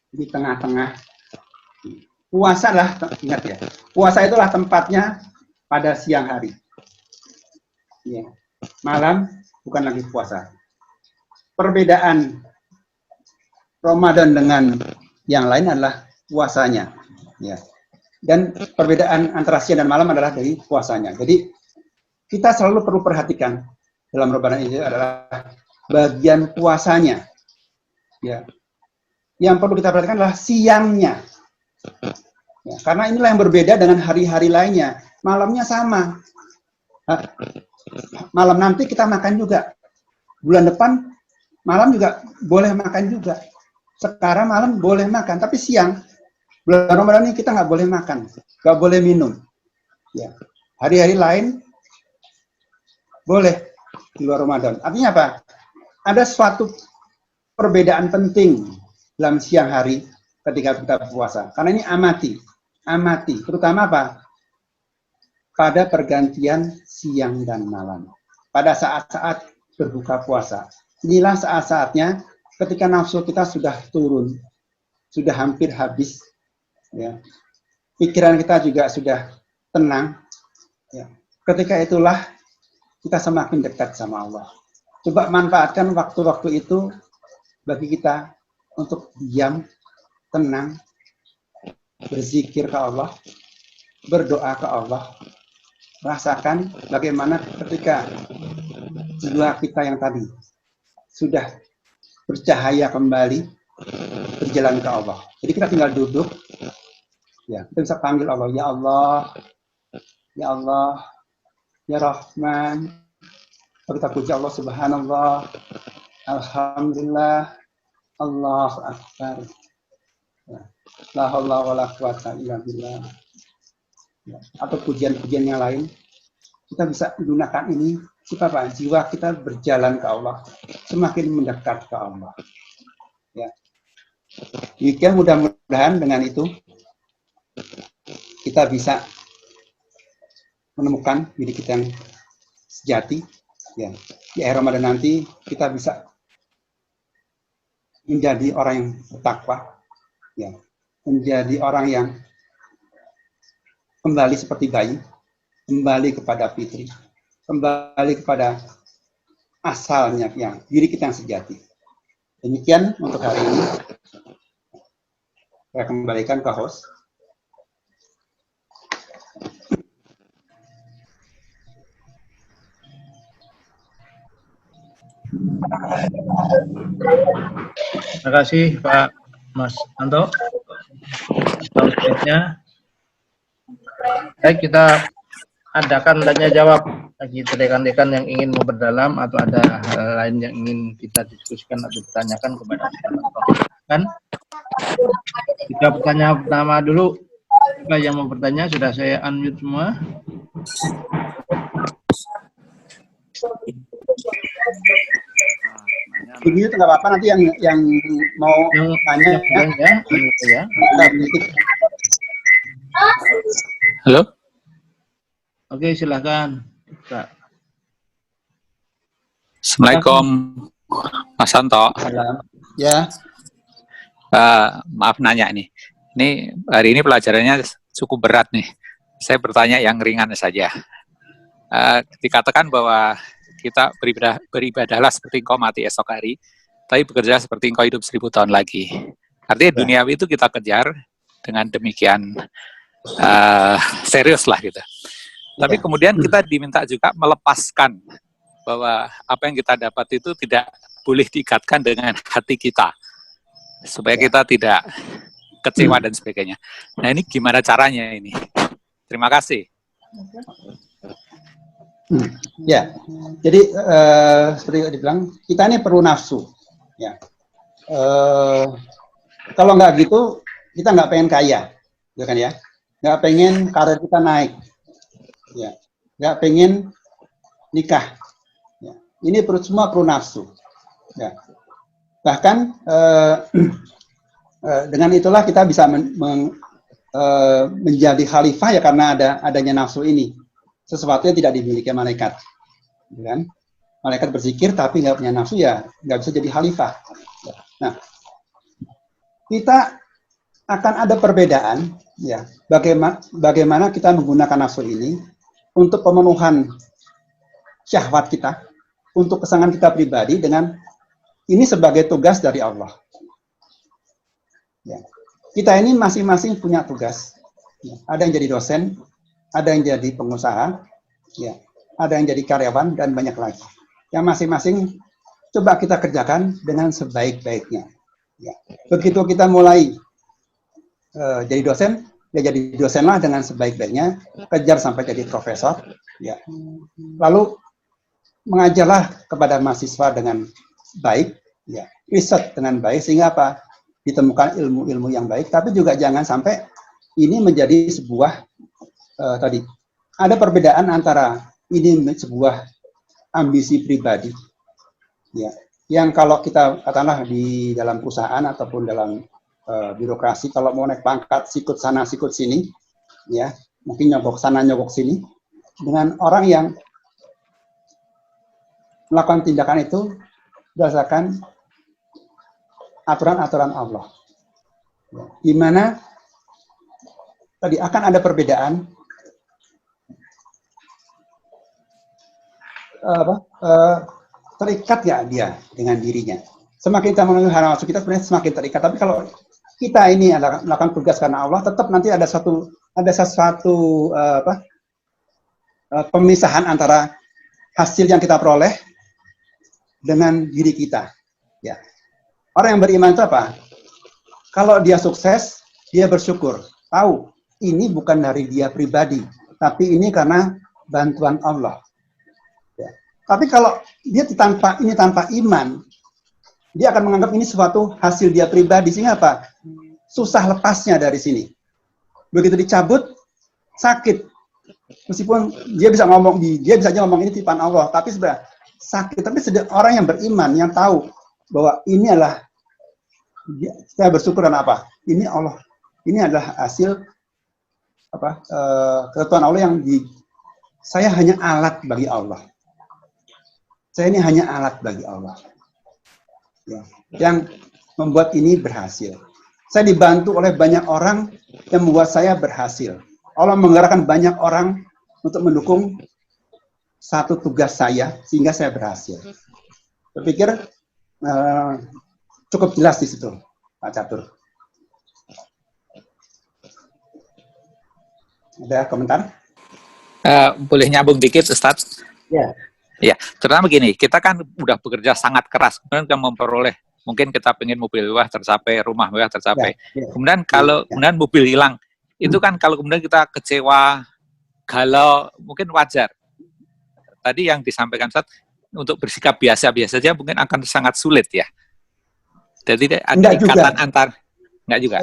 di tengah-tengah. Puasa lah, ingat ya, puasa itulah tempatnya pada siang hari. Ya. Malam bukan lagi puasa. Perbedaan Ramadan dengan yang lain adalah puasanya. Ya. Dan perbedaan antara siang dan malam adalah dari puasanya. Jadi kita selalu perlu perhatikan dalam Ramadan ini adalah bagian puasanya. Ya. Yang perlu kita perhatikan adalah siangnya. Ya, karena inilah yang berbeda dengan hari-hari lainnya. Malamnya sama. Malam nanti kita makan juga. Bulan depan malam juga boleh makan juga. Sekarang malam boleh makan, tapi siang bulan Ramadan ini kita nggak boleh makan, nggak boleh minum. Ya. Hari-hari lain boleh di luar Ramadan. Artinya apa? Ada suatu perbedaan penting dalam siang hari ketika kita puasa. Karena ini amati, terutama apa? Pada pergantian siang dan malam. Pada saat-saat berbuka puasa. Inilah saat-saatnya ketika nafsu kita sudah turun, sudah hampir habis, ya. Pikiran kita juga sudah tenang. Ya. Ketika itulah kita semakin dekat sama Allah. Coba manfaatkan waktu-waktu itu bagi kita untuk diam, tenang, berzikir ke Allah, berdoa ke Allah. Rasakan bagaimana ketika jiwa kita yang tadi sudah bercahaya kembali, berjalan ke Allah. Jadi kita tinggal duduk, ya, kita bisa panggil Allah, ya Allah, ya Allah, ya Rahman. Kita puji Allah, subhanallah, alhamdulillah, Allahu Akbar. La haula wala quwata illa billah. Atau pujian-pujian yang lain, kita bisa gunakan ini supaya jiwa kita berjalan ke Allah, semakin mendekat ke Allah. Ya. Demikian mudah-mudahan dengan itu kita bisa menemukan diri kita yang sejati. Ya. Di akhir Ramadan nanti kita bisa menjadi orang yang bertakwa, ya. Menjadi orang yang kembali seperti bayi, kembali kepada fitri, kembali kepada asalnya yang diri kita yang sejati. Demikian untuk hari ini. Saya kembalikan ke host. Terima kasih Pak Mas Anto. Selanjutnya, baik, kita adakan tanya jawab bagi rekan-rekan yang ingin memperdalam atau ada hal lain yang ingin kita diskusikan atau ditanyakan kepada Mas Anto. Kan? Kita pertanyaan pertama dulu. Siapa yang mau bertanya? Sudah saya unmute semua. Ini nggak apa-apa, nanti yang mau tanya ya. Halo. Oke, silakan. Pak. Assalamualaikum, Mas Anto. Ya. Maaf nanya nih. Ini hari ini pelajarannya cukup berat nih. Saya bertanya yang ringan saja. Dikatakan bahwa kita beribadahlah seperti engkau mati esok hari, tapi bekerja seperti engkau hidup 1000 tahun lagi. Artinya duniawi itu kita kejar dengan demikian serius lah gitu. Tapi kemudian kita diminta juga melepaskan bahwa apa yang kita dapat itu tidak boleh diikatkan dengan hati kita, supaya kita tidak kecewa dan sebagainya. Nah, ini gimana caranya ini? Terima kasih. Ya, jadi seperti yang dibilang, kita ini perlu nafsu. Ya, kalau nggak gitu, kita nggak pengen kaya, ya kan ya? Nggak pengen karir kita naik, ya, nggak pengen nikah. Ya. Ini semua perlu nafsu. Ya. Bahkan dengan itulah kita bisa menjadi khalifah ya, karena adanya nafsu ini. Sesuatu yang tidak dimiliki malaikat, kan? Malaikat berzikir tapi nggak punya nafsu, ya nggak bisa jadi khalifah. Nah, kita akan ada perbedaan, ya, bagaimana kita menggunakan nafsu ini untuk pemenuhan syahwat kita, untuk kesenangan kita pribadi, dengan ini sebagai tugas dari Allah. Ya. Kita ini masing-masing punya tugas. Ya. Ada yang jadi dosen, ada yang jadi pengusaha, ya, ada yang jadi karyawan, dan banyak lagi. Yang masing-masing coba kita kerjakan dengan sebaik-baiknya. Ya. Begitu kita mulai jadi dosen, ya jadi dosenlah dengan sebaik-baiknya, kejar sampai jadi profesor, ya. Lalu mengajarlah kepada mahasiswa dengan baik, ya, riset dengan baik, sehingga apa? Ditemukan ilmu-ilmu yang baik, tapi juga jangan sampai ini menjadi sebuah tadi ada perbedaan antara ini sebuah ambisi pribadi, ya, yang kalau kita katakanlah di dalam perusahaan ataupun dalam birokrasi, kalau mau naik pangkat sikut sana sikut sini, ya, mungkin nyogok sana nyogok sini, dengan orang yang melakukan tindakan itu berdasarkan aturan-aturan Allah, ya, di mana tadi akan ada perbedaan terikat nggak dia dengan dirinya. Semakin kita mengetahui hal nafsu kita sebenarnya semakin terikat. Tapi kalau kita ini melakukan tugas karena Allah, tetap nanti ada sesuatu pemisahan antara hasil yang kita peroleh dengan diri kita. Ya. Orang yang beriman itu apa? Kalau dia sukses, dia bersyukur. Tahu ini bukan dari dia pribadi, tapi ini karena bantuan Allah. Ya. Tapi kalau dia tanpa iman, dia akan menganggap ini suatu hasil dia pribadi, sehingga apa? Susah lepasnya dari sini. Begitu dicabut, sakit. Meskipun dia bisa ngomong ini titipan Allah, tapi sebenarnya sakit. Tapi orang yang beriman, yang tahu bahwa ini adalah, saya bersyukur karena apa? Ini Allah, ini adalah hasil ketentuan Allah yang saya hanya alat bagi Allah. Saya ini hanya alat bagi Allah. Ya, yang membuat ini berhasil. Saya dibantu oleh banyak orang yang membuat saya berhasil. Allah menggerakkan banyak orang untuk mendukung satu tugas saya sehingga saya berhasil. Saya pikir cukup jelas di situ, Pak Catur. Ada komentar? Boleh nyambung dikit, Ustadz? Ya. Ya, terutama begini, kita kan udah bekerja sangat keras, kemudian kita memperoleh, mungkin kita pengen mobil mewah tercapai, rumah mewah tercapai. Ya. Kemudian kalau kemudian mobil hilang, itu kan kalau kemudian kita kecewa, galau, mungkin wajar. Tadi yang disampaikan Ustadz, untuk bersikap biasa-biasa saja mungkin akan sangat sulit ya. Jadi ada ikatan antar, enggak juga.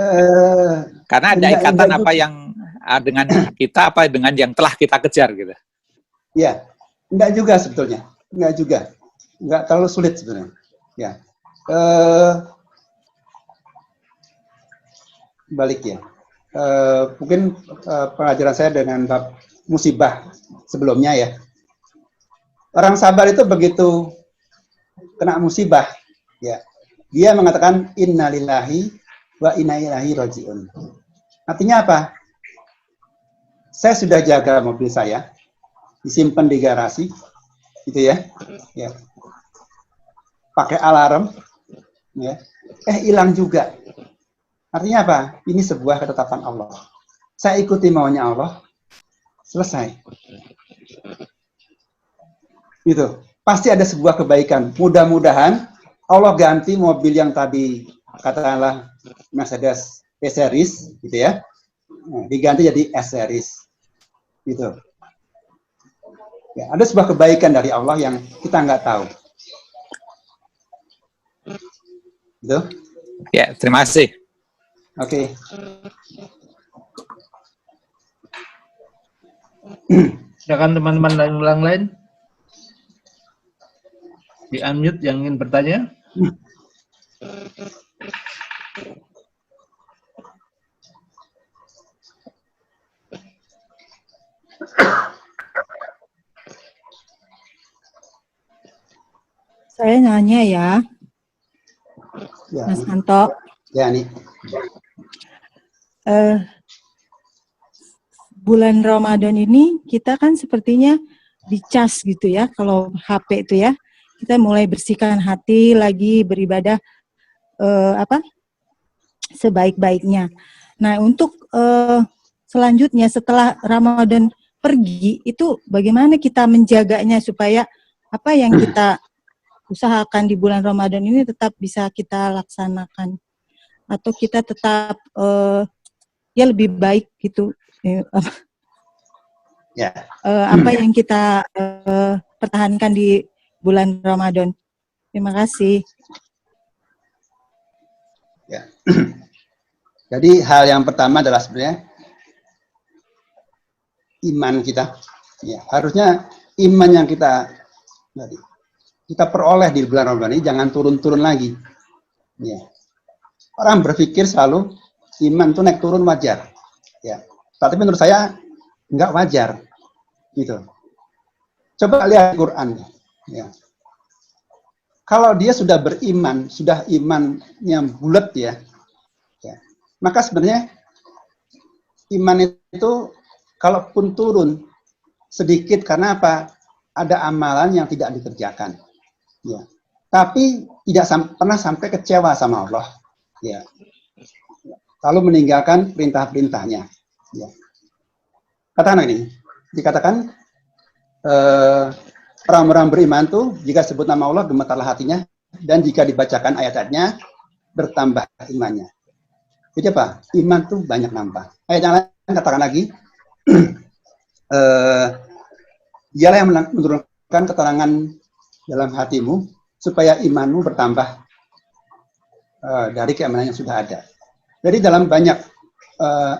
Karena ada ikatan apa juga. Yang dengan kita apa dengan yang telah kita kejar gitu. Ya. Enggak juga sebetulnya, enggak terlalu sulit sebenarnya. Ya, balik ya. Mungkin pengajaran saya dengan bab musibah sebelumnya ya. Orang sabar itu begitu kena musibah, ya, dia mengatakan innalillahi wa inna ilaihi rajiun. Artinya apa? Saya sudah jaga mobil saya, disimpan di garasi, gitu ya, ya. Pakai alarm, ya. Hilang juga. Artinya apa? Ini sebuah ketetapan Allah. Saya ikuti maunya Allah, selesai. Gitu. Pasti ada sebuah kebaikan. Mudah-mudahan Allah ganti mobil yang tadi katakanlah Mercedes E-Series, gitu ya, diganti jadi S-Series, gitu. Ya, ada sebuah kebaikan dari Allah yang kita nggak tahu. Gitu? Ya, terima kasih. Oke. Silakan teman-teman yang lain. Di unmute yang ingin bertanya. Saya nanya ya, Mas Anto. Ya, nih. Bulan Ramadan ini kita kan sepertinya dicas gitu ya, kalau HP itu ya, kita mulai bersihkan hati lagi beribadah sebaik-baiknya. Nah, untuk selanjutnya setelah Ramadan pergi itu bagaimana kita menjaganya supaya apa yang kita usahakan di bulan Ramadan ini tetap bisa kita laksanakan, atau kita tetap ya lebih baik gitu. Ya. Apa yang kita pertahankan di bulan Ramadan. Terima kasih. Ya. Jadi hal yang pertama adalah sebenarnya iman kita. Ya, harusnya iman yang kita peroleh di bulan Ramadan ini jangan turun-turun lagi. Ya. Orang berpikir selalu iman itu naik turun wajar. Ya. Tapi menurut saya nggak wajar. Gitu. Coba lihat Quran. Ya. Kalau dia sudah beriman, sudah iman yang bulat ya, maka sebenarnya iman itu kalaupun turun sedikit karena apa? Ada amalan yang tidak dikerjakan. Ya. Tapi tidak pernah sampai kecewa sama Allah. Ya. Lalu meninggalkan perintah-perintahnya. Ya. Katakan ini, dikatakan orang-orang beriman tuh jika sebut nama Allah gemetarlah hatinya, dan jika dibacakan ayat-ayatnya bertambah imannya. Jadi apa? Iman tuh banyak nambah. Ayat yang lain katakan lagi, dialah yang menurunkan keterangan dalam hatimu supaya imanmu bertambah dari keimanan yang sudah ada. Jadi dalam banyak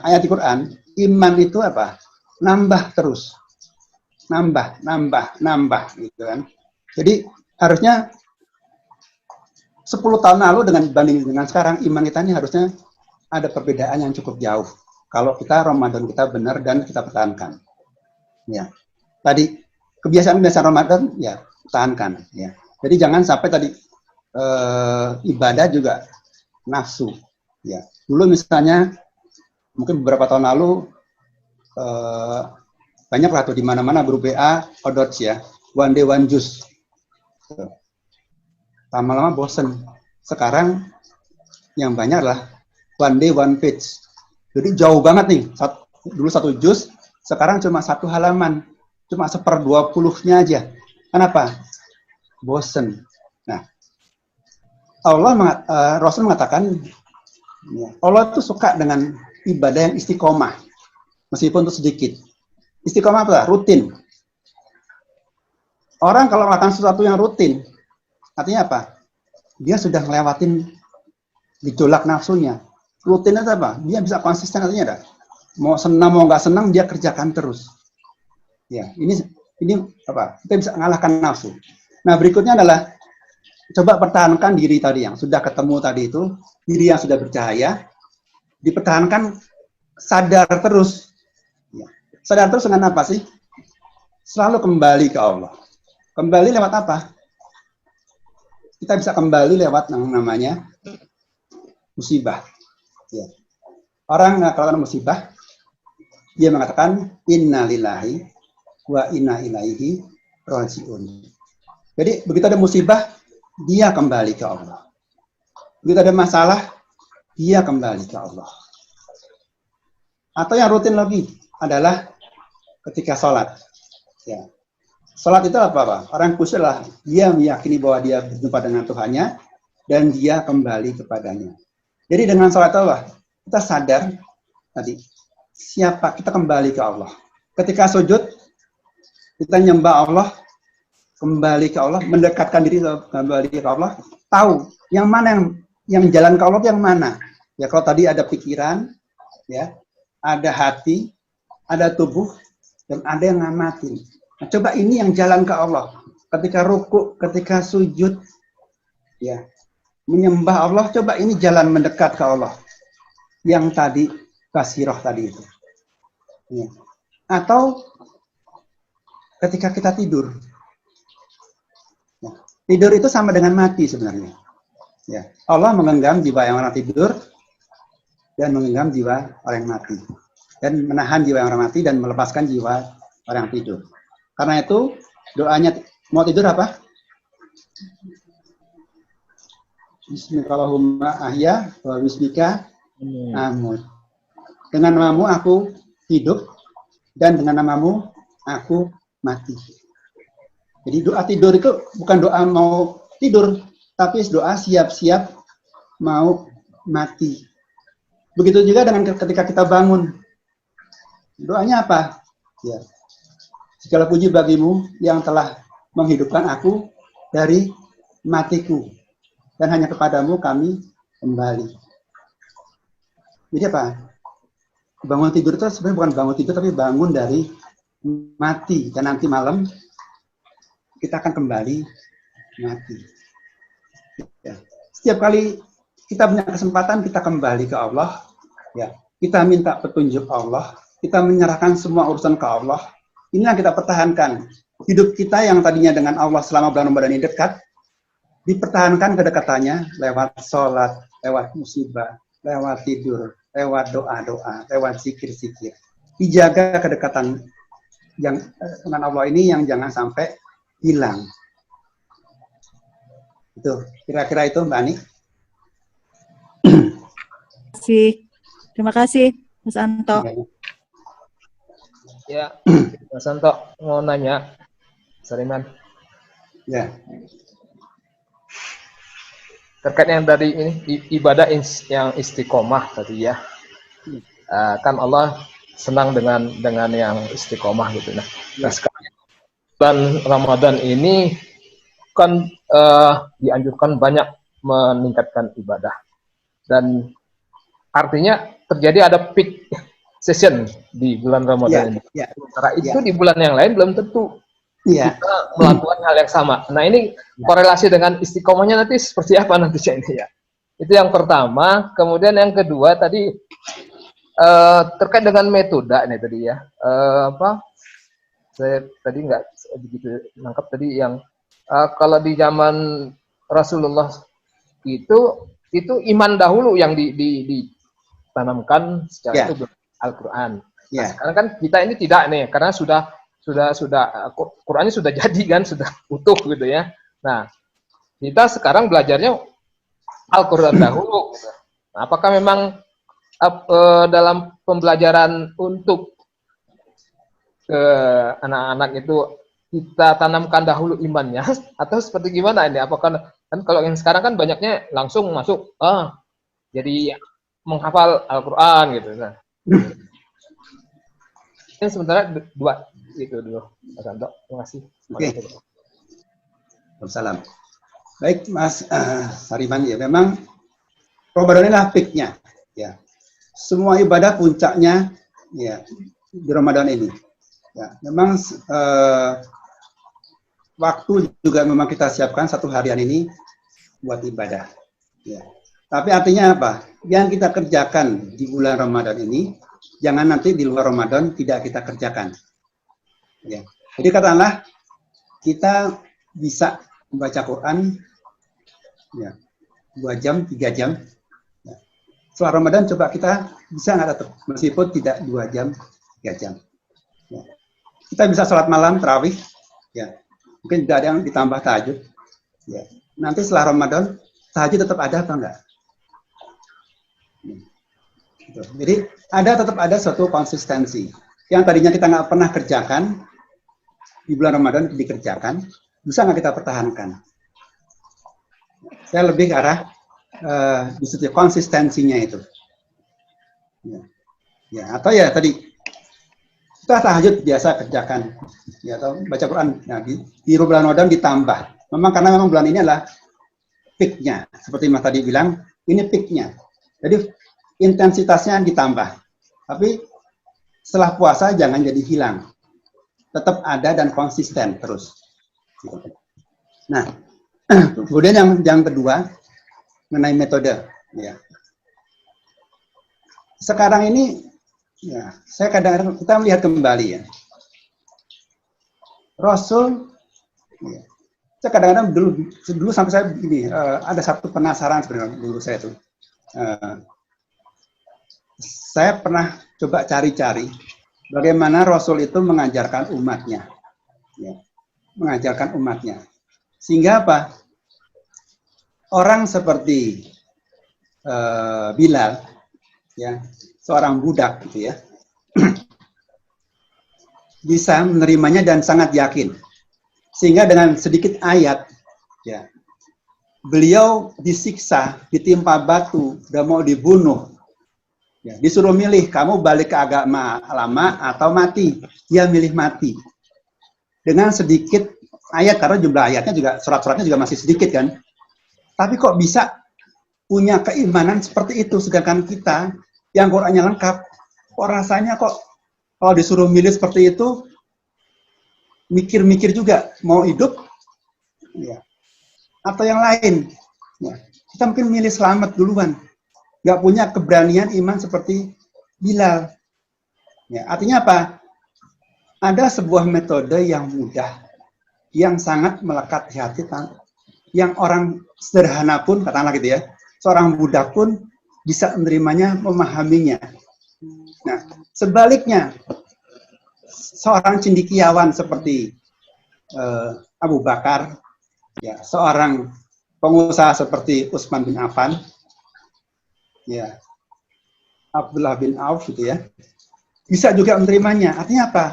ayat di Quran, iman itu apa? Nambah terus. Nambah gitu kan. Jadi harusnya 10 tahun lalu dengan sekarang iman kita ini harusnya ada perbedaan yang cukup jauh. Kalau kita Ramadan kita benar dan kita pertahankan. Ya. Tadi kebiasaan Ramadan ya pertahankan ya. Jadi jangan sampai tadi ibadah juga nafsu ya. Dulu misalnya mungkin beberapa tahun lalu banyak lah tuh di mana-mana grup WA odots ya, one day one juice. Lama-lama bosen. Sekarang yang banyak adalah one day one page. Jadi jauh banget nih. Dulu 1 juz, sekarang cuma 1 halaman, cuma 1/20-nya aja. Kenapa? Bosen. Nah, Rasul mengatakan, Allah itu suka dengan ibadah yang istiqomah, meskipun itu sedikit. Istiqomah apa? Rutin. Orang kalau melakukan sesuatu yang rutin, artinya apa? Dia sudah ngelewatin gejolak nafsunya. Rutin itu apa? Dia bisa konsisten, artinya ada. Mau senang mau nggak senang dia kerjakan terus. Ya, ini apa? Kita bisa mengalahkan nafsu. Nah, berikutnya adalah coba pertahankan diri tadi yang sudah ketemu tadi itu, diri yang sudah bercahaya, dipertahankan sadar terus. Ya. Sadar terus dengan apa sih? Selalu kembali ke Allah. Kembali lewat apa? Kita bisa kembali lewat yang namanya musibah. Ya. Orang kalau ada musibah, dia mengatakan inna lillahi wa inna ilaihi raji'un. Jadi begitu ada musibah, dia kembali ke Allah. Begitu ada masalah, dia kembali ke Allah. Atau yang rutin lagi adalah ketika sholat. Ya. Sholat itu apa? Orang khusyuk lah, dia meyakini bahwa dia berjumpa dengan Tuhannya dan dia kembali kepadanya. Jadi dengan sholat Allah, kita sadar tadi siapa kita kembali ke Allah. Ketika sujud, kita nyembah Allah, kembali ke Allah, mendekatkan diri kembali ke Allah, tahu yang mana yang jalan ke Allah yang mana. Ya kalau tadi ada pikiran, ya, ada hati, ada tubuh, dan ada yang ngamatin. Nah, coba ini yang jalan ke Allah. Ketika ruku, ketika sujud, ya, menyembah Allah, coba ini jalan mendekat ke Allah. Yang tadi basiroh tadi itu. Ya. Atau ketika kita tidur. Ya. Tidur itu sama dengan mati sebenarnya. Ya. Allah menggenggam jiwa yang orang tidur dan menggenggam jiwa orang yang mati. Dan menahan jiwa yang orang mati dan melepaskan jiwa orang yang tidur. Karena itu doanya mau tidur apa? Bismillahirrahmanirrahim ahya wa bismika amut. Dengan namamu aku hidup dan dengan namamu aku mati. Jadi doa tidur itu bukan doa mau tidur, tapi doa siap-siap mau mati. Begitu juga dengan ketika kita bangun. Doanya apa? Ya. Segala puji bagimu yang telah menghidupkan aku dari matiku. Dan hanya kepadamu kami kembali. Jadi apa? Bangun tidur itu sebenarnya bukan bangun tidur, tapi bangun dari mati. Dan nanti malam kita akan kembali mati. Ya. Setiap kali kita punya kesempatan, kita kembali ke Allah. Ya. Kita minta petunjuk Allah. Kita menyerahkan semua urusan ke Allah. Ini yang kita pertahankan. Hidup kita yang tadinya dengan Allah selama bulan Ramadan ini dekat, dipertahankan kedekatannya lewat sholat, lewat musibah, lewat tidur, lewat doa-doa, lewat zikir-zikir. Dijaga kedekatan yang dengan Allah ini yang jangan sampai hilang. Itu kira-kira itu Mbak Ani. Terima kasih Mas Anto. Ya, Mas Anto mau nanya, Sariman. Ya. Terkait yang dari ini ibadah yang istiqomah tadi ya. Kan Allah senang dengan yang istiqomah gitu. Nah, sekarang bulan Ramadan ini kan dianjurkan banyak meningkatkan ibadah. Dan artinya terjadi ada peak session di bulan Ramadan ini. Sementara itu di bulan yang lain belum tentu kita melakukan hal yang sama. Nah ini korelasi dengan istiqomahnya nanti seperti apa nantinya ini ya. Itu yang pertama. Kemudian yang kedua tadi terkait dengan metode ini tadi ya. Saya tadi nggak begitu nangkap tadi yang kalau di zaman Rasulullah itu iman dahulu yang ditanamkan secara itu Al-Quran. Nah, sekarang kan kita ini tidak nih, karena sudah Qurannya sudah jadi kan, sudah utuh gitu ya. Nah, kita sekarang belajarnya Al-Quran dahulu. Nah, apakah memang dalam pembelajaran untuk anak-anak itu kita tanamkan dahulu imannya, atau seperti gimana ini? Apakah kan kalau yang sekarang kan banyaknya langsung masuk, jadi menghafal Al-Quran gitu. Nah, ini sementara dua itu dulu, Mas Anto. Terima kasih. Oke. Salam. Baik, Mas Sariman ya. Memang Ramadan inilah peak-nya. Ya. Semua ibadah puncaknya ya di Ramadan ini. Ya. Memang waktu juga memang kita siapkan satu harian ini buat ibadah. Ya. Tapi artinya apa? Yang kita kerjakan di bulan Ramadan ini, jangan nanti di luar Ramadan tidak kita kerjakan. Ya. Jadi katakanlah kita bisa membaca Quran ya, 2 jam, 3 jam. Ya. Setelah Ramadan coba kita bisa nggak tetap, meskipun tidak 2 jam, 3 jam. Ya. Kita bisa sholat malam, tarawih. Ya. Mungkin tidak ada yang ditambah tahajud. Ya. Nanti setelah Ramadan, tahajud tetap ada atau enggak? Jadi tetap ada suatu konsistensi. Yang tadinya kita nggak pernah kerjakan, di bulan Ramadan dikerjakan, bisa nggak kita pertahankan? Saya lebih ke arah di situ konsistensinya itu. Ya, atau ya tadi kita tahajud biasa kerjakan, ya, atau baca Quran. Nah, di bulan Ramadan ditambah. Memang karena memang bulan ini adalah peak-nya. Seperti Mas tadi bilang, ini peak-nya. Jadi intensitasnya ditambah. Tapi setelah puasa jangan jadi hilang. Tetap ada dan konsisten terus. Nah, kemudian yang kedua mengenai metode. Ya. Sekarang ini, ya, saya kadang-kadang kita melihat kembali ya. Rasul, ya, saya kadang-kadang dulu sampai saya begini, ada satu penasaran sebenarnya dulu saya tuh. Saya pernah coba cari-cari bagaimana Rasul itu mengajarkan umatnya, ya, mengajarkan umatnya, sehingga apa? Orang seperti Bilal, ya, seorang budak, gitu ya, bisa menerimanya dan sangat yakin, sehingga dengan sedikit ayat, ya, beliau disiksa, ditimpa batu, udah mau dibunuh. Ya, disuruh milih, kamu balik ke agama lama atau mati. Dia milih mati. Dengan sedikit ayat, karena jumlah ayatnya juga, surat-suratnya juga masih sedikit kan. Tapi kok bisa punya keimanan seperti itu, sedangkan kita yang Qur'annya lengkap, kok rasanya kok kalau disuruh milih seperti itu, mikir-mikir juga, mau hidup, ya, atau yang lain. Ya. Kita mungkin milih selamat duluan. Nggak punya keberanian iman seperti Bilal. Ya, artinya apa? Ada sebuah metode yang mudah, yang sangat melekat di hati, yang orang sederhana pun, katakanlah gitu ya, seorang budak pun bisa menerimanya, memahaminya. Nah, sebaliknya, seorang cendekiawan seperti Abu Bakar, ya, seorang pengusaha seperti Utsman bin Affan, ya, Abdullah bin Auf gitu ya, bisa juga menerimanya. Artinya apa?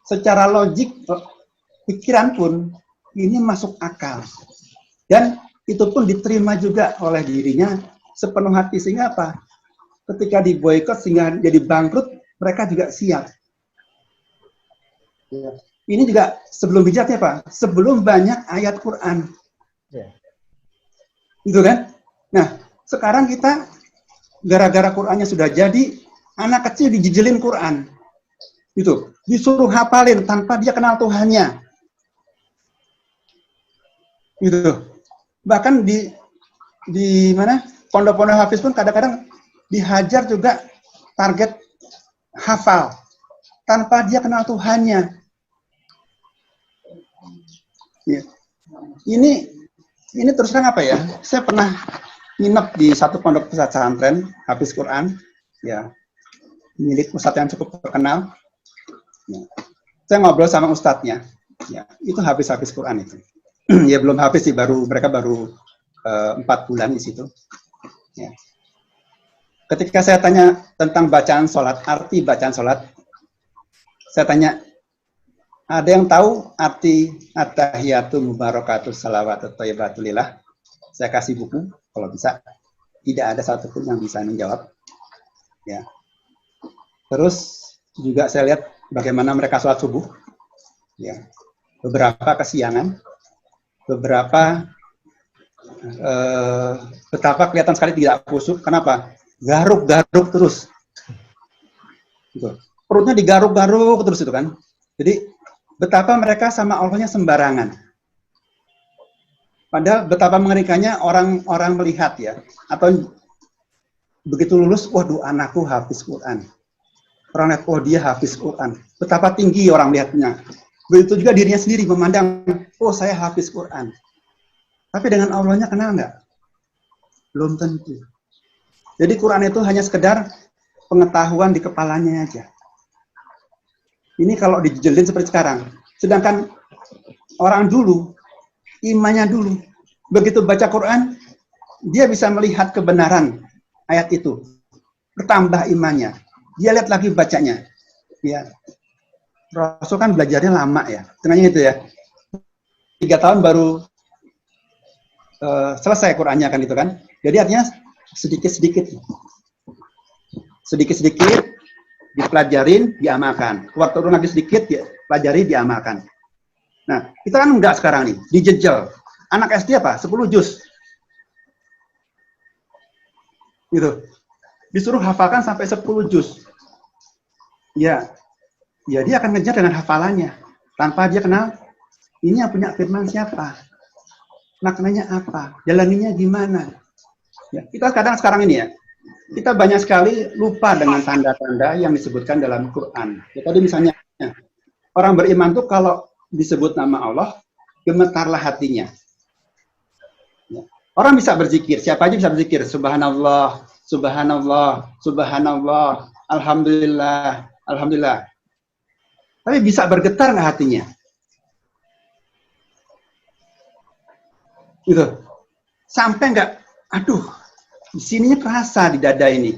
Secara logik, pikiran pun ini masuk akal. Dan itu pun diterima juga oleh dirinya sepenuh hati. Sehingga apa? Ketika diboikot sehingga jadi bangkrut, mereka juga siap. Ya. Ini juga sebelum bijaknya apa? Sebelum banyak ayat Quran. Ya. Gitu kan? Nah, sekarang kita gara-gara Qurannya sudah jadi, anak kecil dijijelin Quran. Gitu. Disuruh hafalin tanpa dia kenal Tuhannya. Gitu. Bahkan di mana? Pondok-pondok hafiz pun kadang-kadang dihajar juga target hafal tanpa dia kenal Tuhannya. Ya. Ini terus terang apa ya? Saya pernah nginep di satu pondok pesantren hafiz Quran, ya, milik ustadz yang cukup terkenal. Ya. Saya ngobrol sama ustadznya, ya, itu hafiz Quran itu. Ya belum habis sih, mereka baru 4 bulan di situ. Ya. Ketika saya tanya tentang bacaan sholat, arti bacaan sholat, saya tanya, ada yang tahu arti at-tahiyatu mubarakatus salawatu thayyibatu lillah? Saya kasih buku, kalau bisa. Tidak ada satupun yang bisa menjawab. Ya. Terus juga saya lihat bagaimana mereka sholat subuh. Ya. Beberapa kesiangan, beberapa betapa kelihatan sekali tidak khusyuk. Kenapa? Garuk-garuk terus. Gitu. Perutnya digaruk-garuk terus itu kan. Jadi betapa mereka sama Allahnya sembarangan. Padahal betapa mengerikannya orang melihat ya, atau begitu lulus, waduh anakku hafiz Quran. Orang lihat, oh dia hafiz Quran. Betapa tinggi orang lihatnya. Begitu juga dirinya sendiri memandang, oh saya hafiz Quran. Tapi dengan Allahnya kenal nggak? Belum tentu. Jadi Quran itu hanya sekedar pengetahuan di kepalanya aja. Ini kalau dijelin seperti sekarang. Sedangkan orang dulu, imannya dulu, begitu baca Quran, dia bisa melihat kebenaran ayat itu. Bertambah imannya. Dia lihat lagi bacanya. Ya. Rasul kan belajarnya lama ya. Tengahnya itu ya. 3 tahun baru selesai Qurannya kan gitu kan. Jadi artinya sedikit-sedikit. Sedikit-sedikit dipelajarin, diamalkan. Keluar turun lagi sedikit, pelajari, diamalkan. Nah, kita kan enggak sekarang nih, dijejel. Anak SD apa? 10 juz. Gitu. Disuruh hafalkan sampai 10 juz. Ya, dia akan ngejar dengan hafalannya. Tanpa dia kenal, ini yang punya firman siapa? Maknanya apa? Jalaninya gimana? Ya, kita kadang sekarang ini ya, kita banyak sekali lupa dengan tanda-tanda yang disebutkan dalam Quran. Ya, tadi misalnya, orang beriman tuh kalau disebut nama Allah, gemetarlah hatinya. Ya. Orang bisa berzikir, siapa aja bisa berzikir. Subhanallah, subhanallah, subhanallah, alhamdulillah, alhamdulillah. Tapi bisa bergetar nggak hatinya? Gitu. Sampai nggak, aduh, di sininya terasa di dada ini.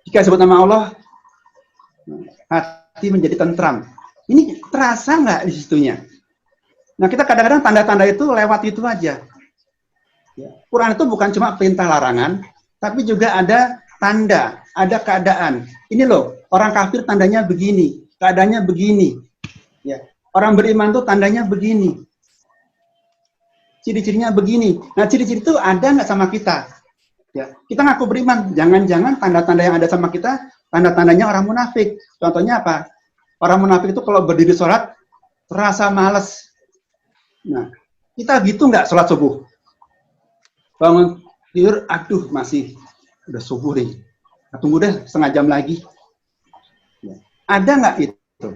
Jika disebut nama Allah, hati menjadi tentram. Ini terasa nggak di situnya? Nah, kita kadang-kadang tanda-tanda itu lewat itu aja. Quran itu bukan cuma perintah larangan, tapi juga ada tanda, ada keadaan. Ini loh, orang kafir tandanya begini, keadaannya begini. Ya, orang beriman tuh tandanya begini. Ciri-cirinya begini. Nah, ciri-ciri itu ada nggak sama kita? Ya, kita ngaku beriman, jangan-jangan tanda-tanda yang ada sama kita, tanda-tandanya orang munafik. Contohnya apa? Orang munafik itu kalau berdiri sholat, terasa males. Nah, kita gitu nggak sholat subuh? Bangun tidur, aduh masih udah subuh nih. Nah, tunggu deh setengah jam lagi. Ya. Ada nggak itu?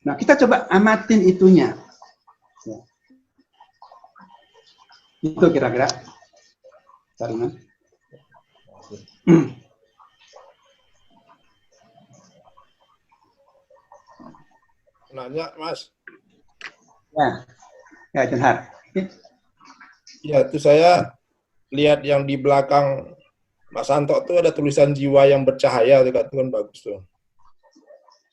Nah, kita coba amatin itunya. Ya. Itu kira-kira. Saringan. Nanya, Mas. Ya, Jenhar. Ya, itu saya lihat yang di belakang Mas Santo tuh ada tulisan jiwa yang bercahaya, itu kan bagus tuh.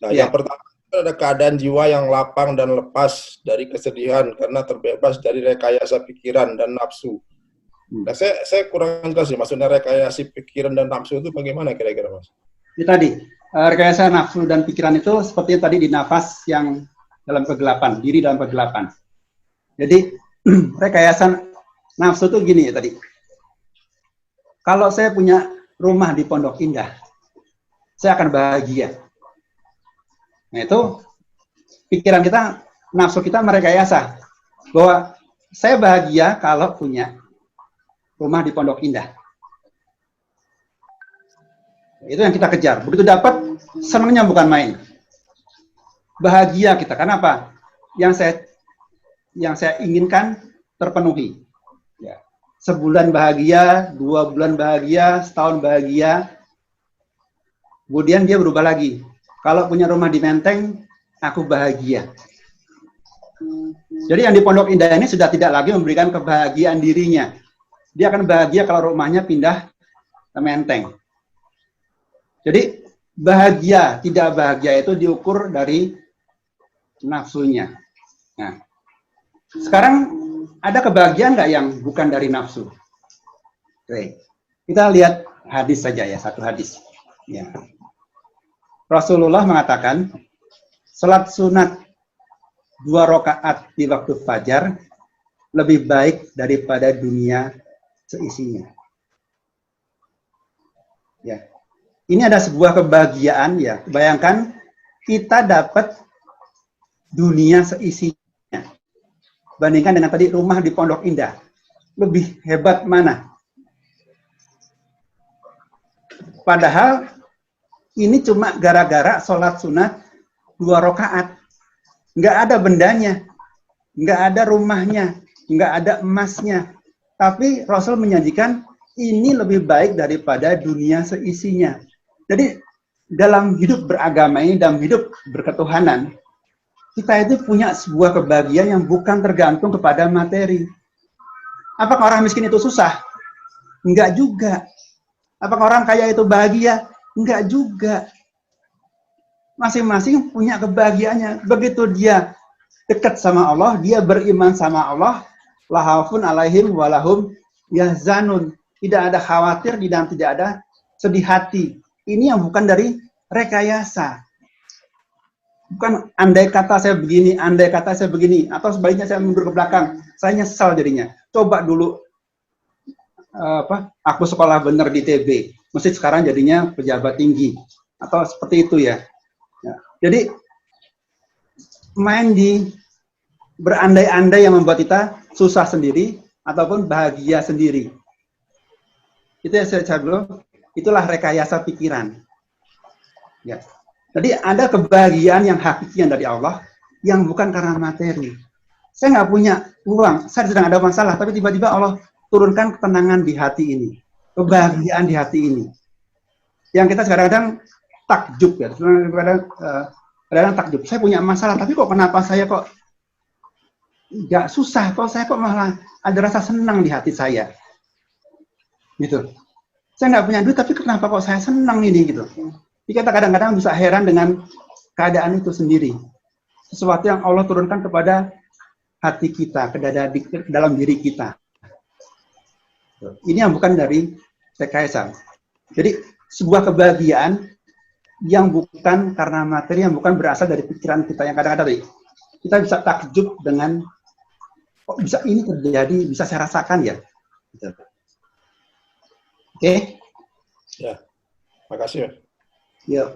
Nah, Ya. yang pertama itu ada keadaan jiwa yang lapang dan lepas dari kesedihan karena terbebas dari rekayasa pikiran dan nafsu. Nah, saya kurang jelas sih, maksudnya rekayasa pikiran dan nafsu itu bagaimana kira-kira, Mas? Itu tadi, rekayasa nafsu dan pikiran itu seperti tadi di nafas yang dalam kegelapan, diri dalam kegelapan. Jadi, rekayasa nafsu itu gini ya tadi. Kalau saya punya rumah di Pondok Indah, saya akan bahagia. Nah itu, pikiran kita, nafsu kita merekayasa bahwa saya bahagia kalau punya rumah di Pondok Indah. Itu yang kita kejar. Begitu dapat, senangnya bukan main. Bahagia kita. Kenapa? Yang saya inginkan terpenuhi. Ya. Sebulan bahagia, 2 bulan bahagia, setahun bahagia. Kemudian dia berubah lagi. Kalau punya rumah di Menteng, aku bahagia. Jadi yang di Pondok Indah ini sudah tidak lagi memberikan kebahagiaan dirinya. Dia akan bahagia kalau rumahnya pindah ke Menteng. Jadi bahagia, tidak bahagia itu diukur dari nafsunya. Nah, sekarang ada kebahagiaan nggak yang bukan dari nafsu? Oke, kita lihat hadis saja ya, satu hadis. Ya. Rasulullah mengatakan, salat sunat 2 rakaat di waktu fajar lebih baik daripada dunia seisinya. Ya. Ini ada sebuah kebahagiaan ya. Bayangkan kita dapat dunia seisinya. Bandingkan dengan tadi rumah di Pondok Indah. Lebih hebat mana? Padahal ini cuma gara-gara sholat sunat 2 rakaat. Nggak ada bendanya. Nggak ada rumahnya. Nggak ada emasnya. Tapi Rasul menyajikan ini lebih baik daripada dunia seisinya. Jadi dalam hidup beragama ini, dalam hidup berketuhanan, kita itu punya sebuah kebahagiaan yang bukan tergantung kepada materi. Apakah orang miskin itu susah? Enggak juga. Apakah orang kaya itu bahagia? Enggak juga. Masing-masing punya kebahagiaannya. Begitu dia dekat sama Allah, dia beriman sama Allah, la khaufun alaihim wa lahum yahzanun. Tidak ada khawatir dan tidak ada sedih hati. Ini yang bukan dari rekayasa. Bukan andai kata saya begini, andai kata saya begini, atau sebaliknya saya mundur ke belakang, saya nyesal jadinya. Coba dulu aku sekolah bener di TB, mesti sekarang jadinya pejabat tinggi, atau seperti itu ya. Jadi main di berandai-andai yang membuat kita susah sendiri ataupun bahagia sendiri. Itu yang saya cari dulu. Itulah rekayasa pikiran. Ya. Jadi ada kebahagiaan yang hakiki dari Allah yang bukan karena materi. Saya nggak punya uang, saya sedang ada masalah, tapi tiba-tiba Allah turunkan ketenangan di hati ini, kebahagiaan di hati ini. Yang kita kadang-kadang takjub ya, kadang-kadang takjub. Saya punya masalah, tapi kok kenapa saya kok nggak susah? Kok saya kok malah ada rasa senang di hati saya? Gitu. Saya nggak punya duit, tapi kenapa kok saya senang ini gitu. Jadi kita kadang-kadang bisa heran dengan keadaan itu sendiri. Sesuatu yang Allah turunkan kepada hati kita, ke dalam diri kita. Ini yang bukan dari rekayasa. Jadi sebuah kebahagiaan yang bukan karena materi, yang bukan berasal dari pikiran kita, yang kadang-kadang kita bisa takjub dengan kok bisa ini terjadi, bisa saya rasakan ya. Gitu. Oke? Ya, makasih. Yuk.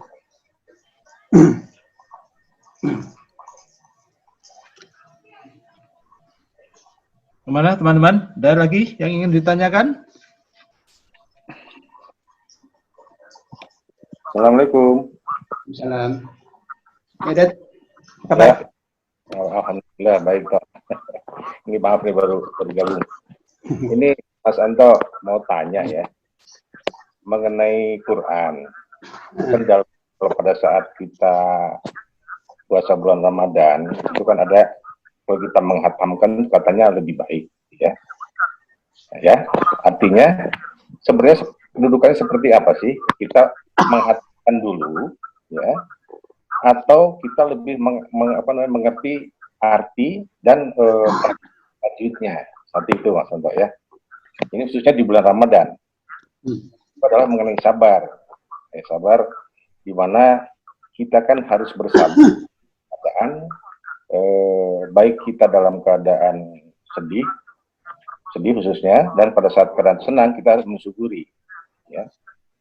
Kemana teman-teman? Ada lagi yang ingin ditanyakan? Assalamualaikum. Salam. Medet, kabar? Alhamdulillah baik Pak. Ini maaf nih baru bergabung. Ini Mas Anto mau tanya ya mengenai Quran. Kan kalau pada saat kita puasa bulan Ramadan itu kan ada kalau kita menghatamkan katanya lebih baik ya. Ya, artinya sebenarnya kedudukannya seperti apa sih? Kita menghatamkan dulu ya atau kita lebih mengerti arti dan lanjutnya seperti itu Mas Anto ya. Ini khususnya di bulan Ramadan adalah mengenai sabar sabar di mana kita kan harus bersabar keadaan baik kita dalam keadaan sedih khususnya, dan pada saat keadaan senang kita harus mensyukuri ya.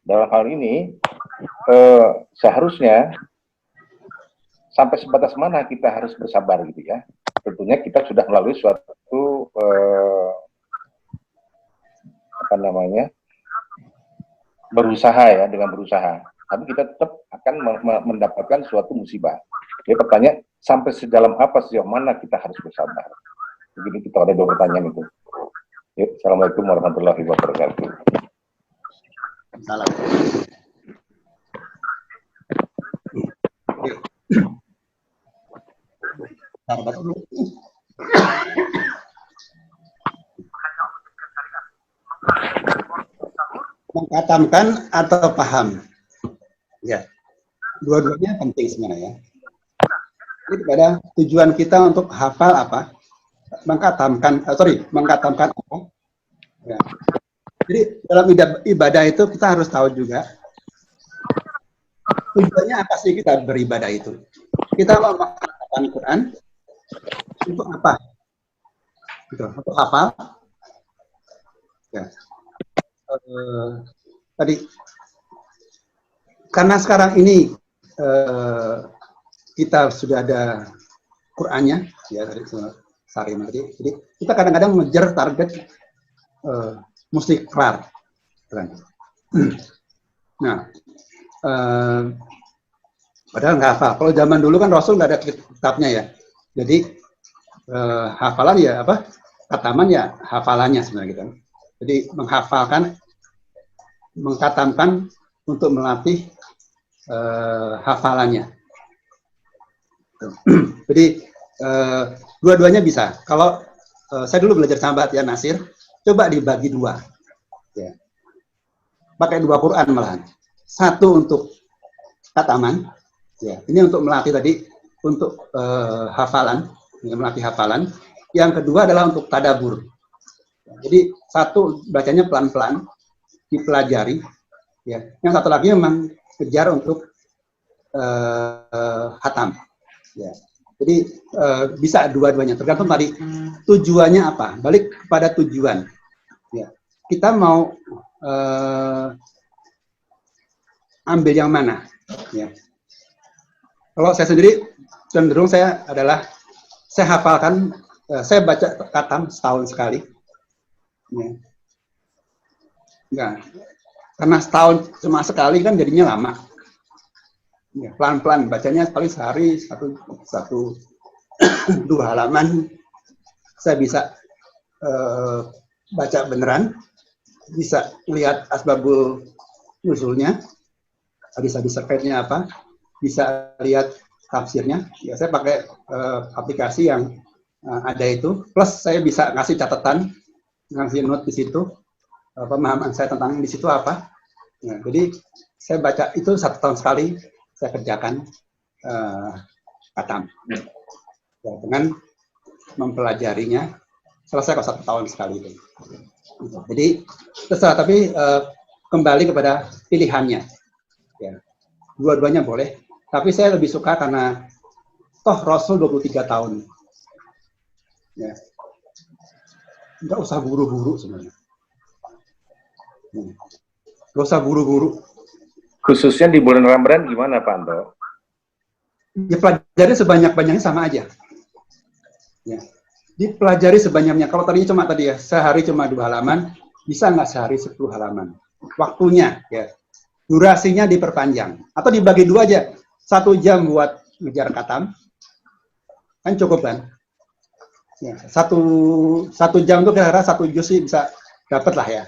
Dalam hal ini seharusnya sampai sebatas mana kita harus bersabar gitu ya. Tentunya kita sudah melalui suatu berusaha ya, dengan berusaha. Tapi kita tetap akan mendapatkan suatu musibah. Jadi pertanyaan, sampai sedalam apa, sejauh mana kita harus bersabar? Begini, kita ada 2 pertanyaan itu. Ya, Assalamualaikum warahmatullahi wabarakatuh. Salam. Mengkatamkan atau paham? Ya, dua-duanya penting sebenarnya. Jadi pada tujuan kita untuk hafal apa? Mengkatamkan apa? Ya. Jadi dalam ibadah itu kita harus tahu juga tujuannya apa sih kita beribadah itu. Kita mau menghafalkan Quran untuk apa? Gitu, untuk hafal. Ya. Tadi karena sekarang ini kita sudah ada Qurannya ya dari Sari tadi. Jadi kita kadang-kadang mengejar target mesti kelar. Nah, padahal nggak hafal. Kalau zaman dulu kan Rasul nggak ada kitabnya ya. Jadi hafalan ya apa? Kataman ya hafalannya sebenarnya gitu. Jadi menghafalkan, mengkatamkan untuk melatih hafalannya. Jadi dua-duanya bisa. Kalau saya dulu belajar sama Mbak Tia Nasir, coba dibagi 2. Ya. Pakai 2 Quran malahan. 1 untuk kataman, ya. Ini untuk melatih tadi untuk hafalan, melatih hafalan. Yang kedua adalah untuk tadabur. Jadi 1 bacanya pelan-pelan, dipelajari. Ya. Yang 1 lagi memang kejar untuk hatam. Ya. Jadi bisa dua-duanya, tergantung tadi tujuannya apa. Balik kepada tujuan. Ya. Kita mau ambil yang mana? Ya. Kalau saya sendiri cenderung saya hafalkan, saya baca khatam setahun sekali. Ya. Ya. Karena setahun cuma sekali kan jadinya lama. Ya, pelan-pelan bacanya sekali sehari 1-2 halaman saya bisa baca beneran, bisa lihat asbabul nuzulnya, hadis-hadis terkaitnya apa, bisa lihat tafsirnya. Ya saya pakai aplikasi yang ada itu, plus saya bisa ngasih catatan, ngasih note di situ, pemahaman saya tentang di situ apa. Ya, jadi saya baca itu 1 tahun sekali. Saya kerjakan khatam ya, dengan mempelajarinya selesai kok 1 tahun sekali itu. Jadi terserah, tapi kembali kepada pilihannya. Ya. Dua-duanya boleh, tapi saya lebih suka karena toh Rasul 23 tahun. Ya. Nggak usah buru-buru sebenarnya. Nggak usah buru-buru. Khususnya di bulan Ramadan gimana Pak Anto? Ya pelajari sebanyak-banyaknya sama aja. Ya. Dipelajari sebanyak-banyaknya. Kalau tadinya cuma tadi ya, sehari cuma 2 halaman, bisa nggak sehari 10 halaman? Waktunya, ya. Durasinya diperpanjang. Atau dibagi 2 aja. 1 jam buat ngejar khatam. Kan cukup kan? Ya, satu jam itu kira-kira 1 juz sih bisa dapat lah ya.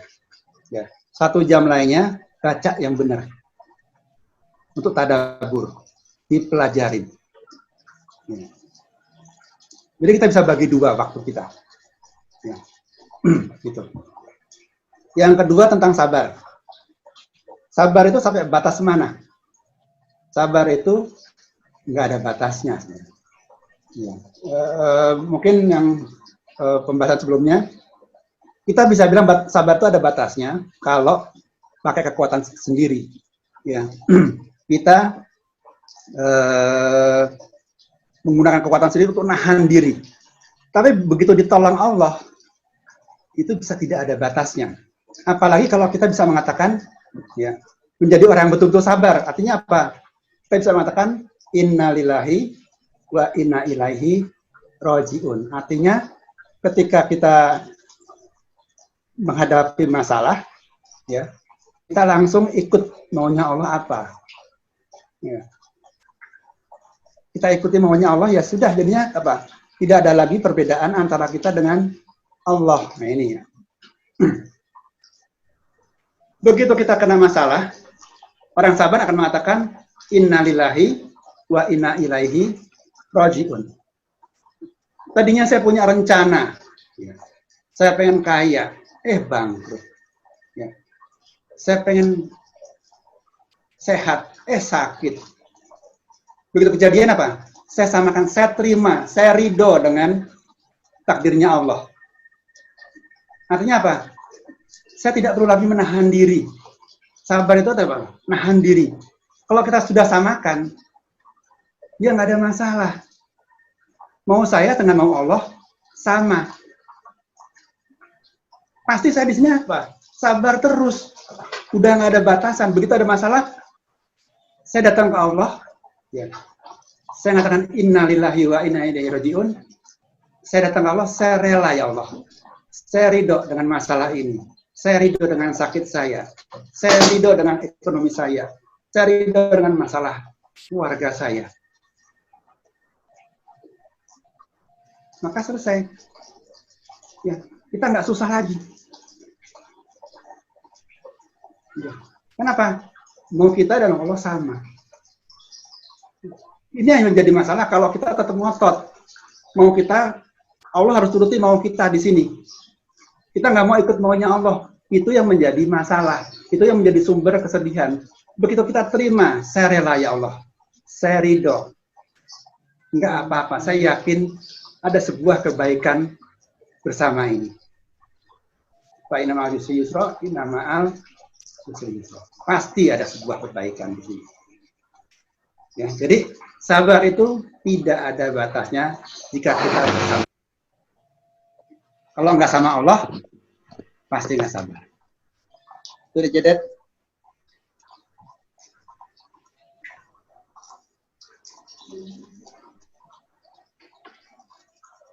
Ya. 1 jam lainnya baca yang benar. Untuk tadabbur. Dipelajarin. Ya. Jadi kita bisa bagi 2 waktu kita. Ya. Gitu. Yang kedua tentang sabar. Sabar itu sampai batas mana? Sabar itu nggak ada batasnya. Ya. Mungkin yang pembahasan sebelumnya, kita bisa bilang sabar itu ada batasnya kalau pakai kekuatan sendiri. Ya. Kita menggunakan kekuatan sendiri untuk nahan diri. Tapi begitu ditolong Allah, itu bisa tidak ada batasnya. Apalagi kalau kita bisa mengatakan, ya, menjadi orang yang betul-betul sabar. Artinya apa? Kita bisa mengatakan, innalillahi wa inna ilaihi rajiun. Artinya, ketika kita menghadapi masalah, ya, kita langsung ikut maunya Allah apa. Ya. Kita ikuti maunya Allah, ya sudah, jadinya apa? Tidak ada lagi perbedaan antara kita dengan Allah. Nah ini ya. Begitu kita kena masalah, orang sabar akan mengatakan innalillahi wa inna ilaihi rajiun. Tadinya saya punya rencana, ya. Saya pengen kaya, bangkrut. Ya. Saya pengen sehat, sakit. Begitu kejadian apa? Saya samakan, saya terima, saya ridho dengan takdirnya Allah. Artinya apa? Saya tidak perlu lagi menahan diri. Sabar itu apa? Nahan diri. Kalau kita sudah samakan, ya nggak ada masalah. Mau saya dengan mau Allah sama. Pasti saya di sini apa? Sabar terus. Udah nggak ada batasan. Begitu ada masalah, saya datang ke Allah. Ya. Saya mengatakan innalillahi wa inna ilaihi rajiun. Saya datang ke Allah, saya rela ya Allah. Saya ridho dengan masalah ini. Saya ridho dengan sakit saya. Saya ridho dengan ekonomi saya. Saya ridho dengan masalah keluarga saya. Maka selesai. Ya, kita nggak susah lagi. Ya. Kenapa? Mau kita dan Allah sama. Ini yang menjadi masalah kalau kita tetap ngotot. Mau kita, Allah harus turuti mau kita di sini. Kita nggak mau ikut maunya Allah. Itu yang menjadi masalah. Itu yang menjadi sumber kesedihan. Begitu kita terima, saya rela ya Allah. Saya ridho. Nggak apa-apa, saya yakin ada sebuah kebaikan bersama ini. Fa inna ma'al yusri yusra, inna ma'al yusri yusra. Pasti ada sebuah kebaikan di sini. Ya, jadi sabar itu tidak ada batasnya jika kita bersama. Kalau nggak sama Allah, pasti nggak sabar. Itu Jedet.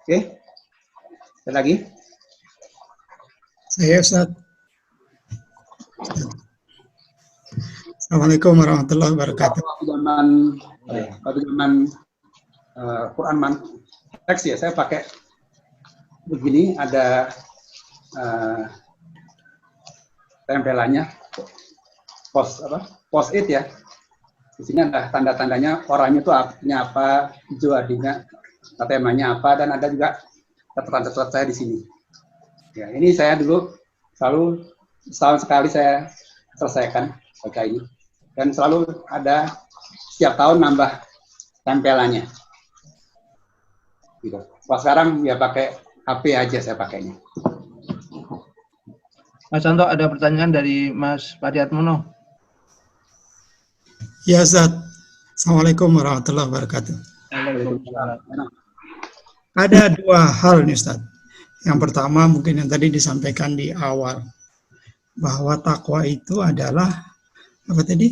Oke, ada lagi? Saya Ustaz. Assalamualaikum warahmatullahi wabarakatuh. Pada zaman Quran teks ya, saya pakai begini, ada tempelannya post-it ya. Di sini ada tanda-tandanya orangnya itu artinya apa, hijau artinya temanya apa, dan ada juga catatan-catatan saya di sini. Ya, ini saya dulu selalu setahun sekali saya selesaikan baca ini, dan selalu ada setiap tahun nambah tempelannya. Gitu. Kalau sekarang ya pakai HP aja saya pakainya. Mas Anto, ada pertanyaan dari Mas Padiatmono. Ya Ustaz, Assalamualaikum warahmatullahi wabarakatuh. Waalaikumsalam. Ada dua hal nih Ustaz. Yang pertama mungkin yang tadi disampaikan di awal, bahwa takwa itu adalah apa tadi?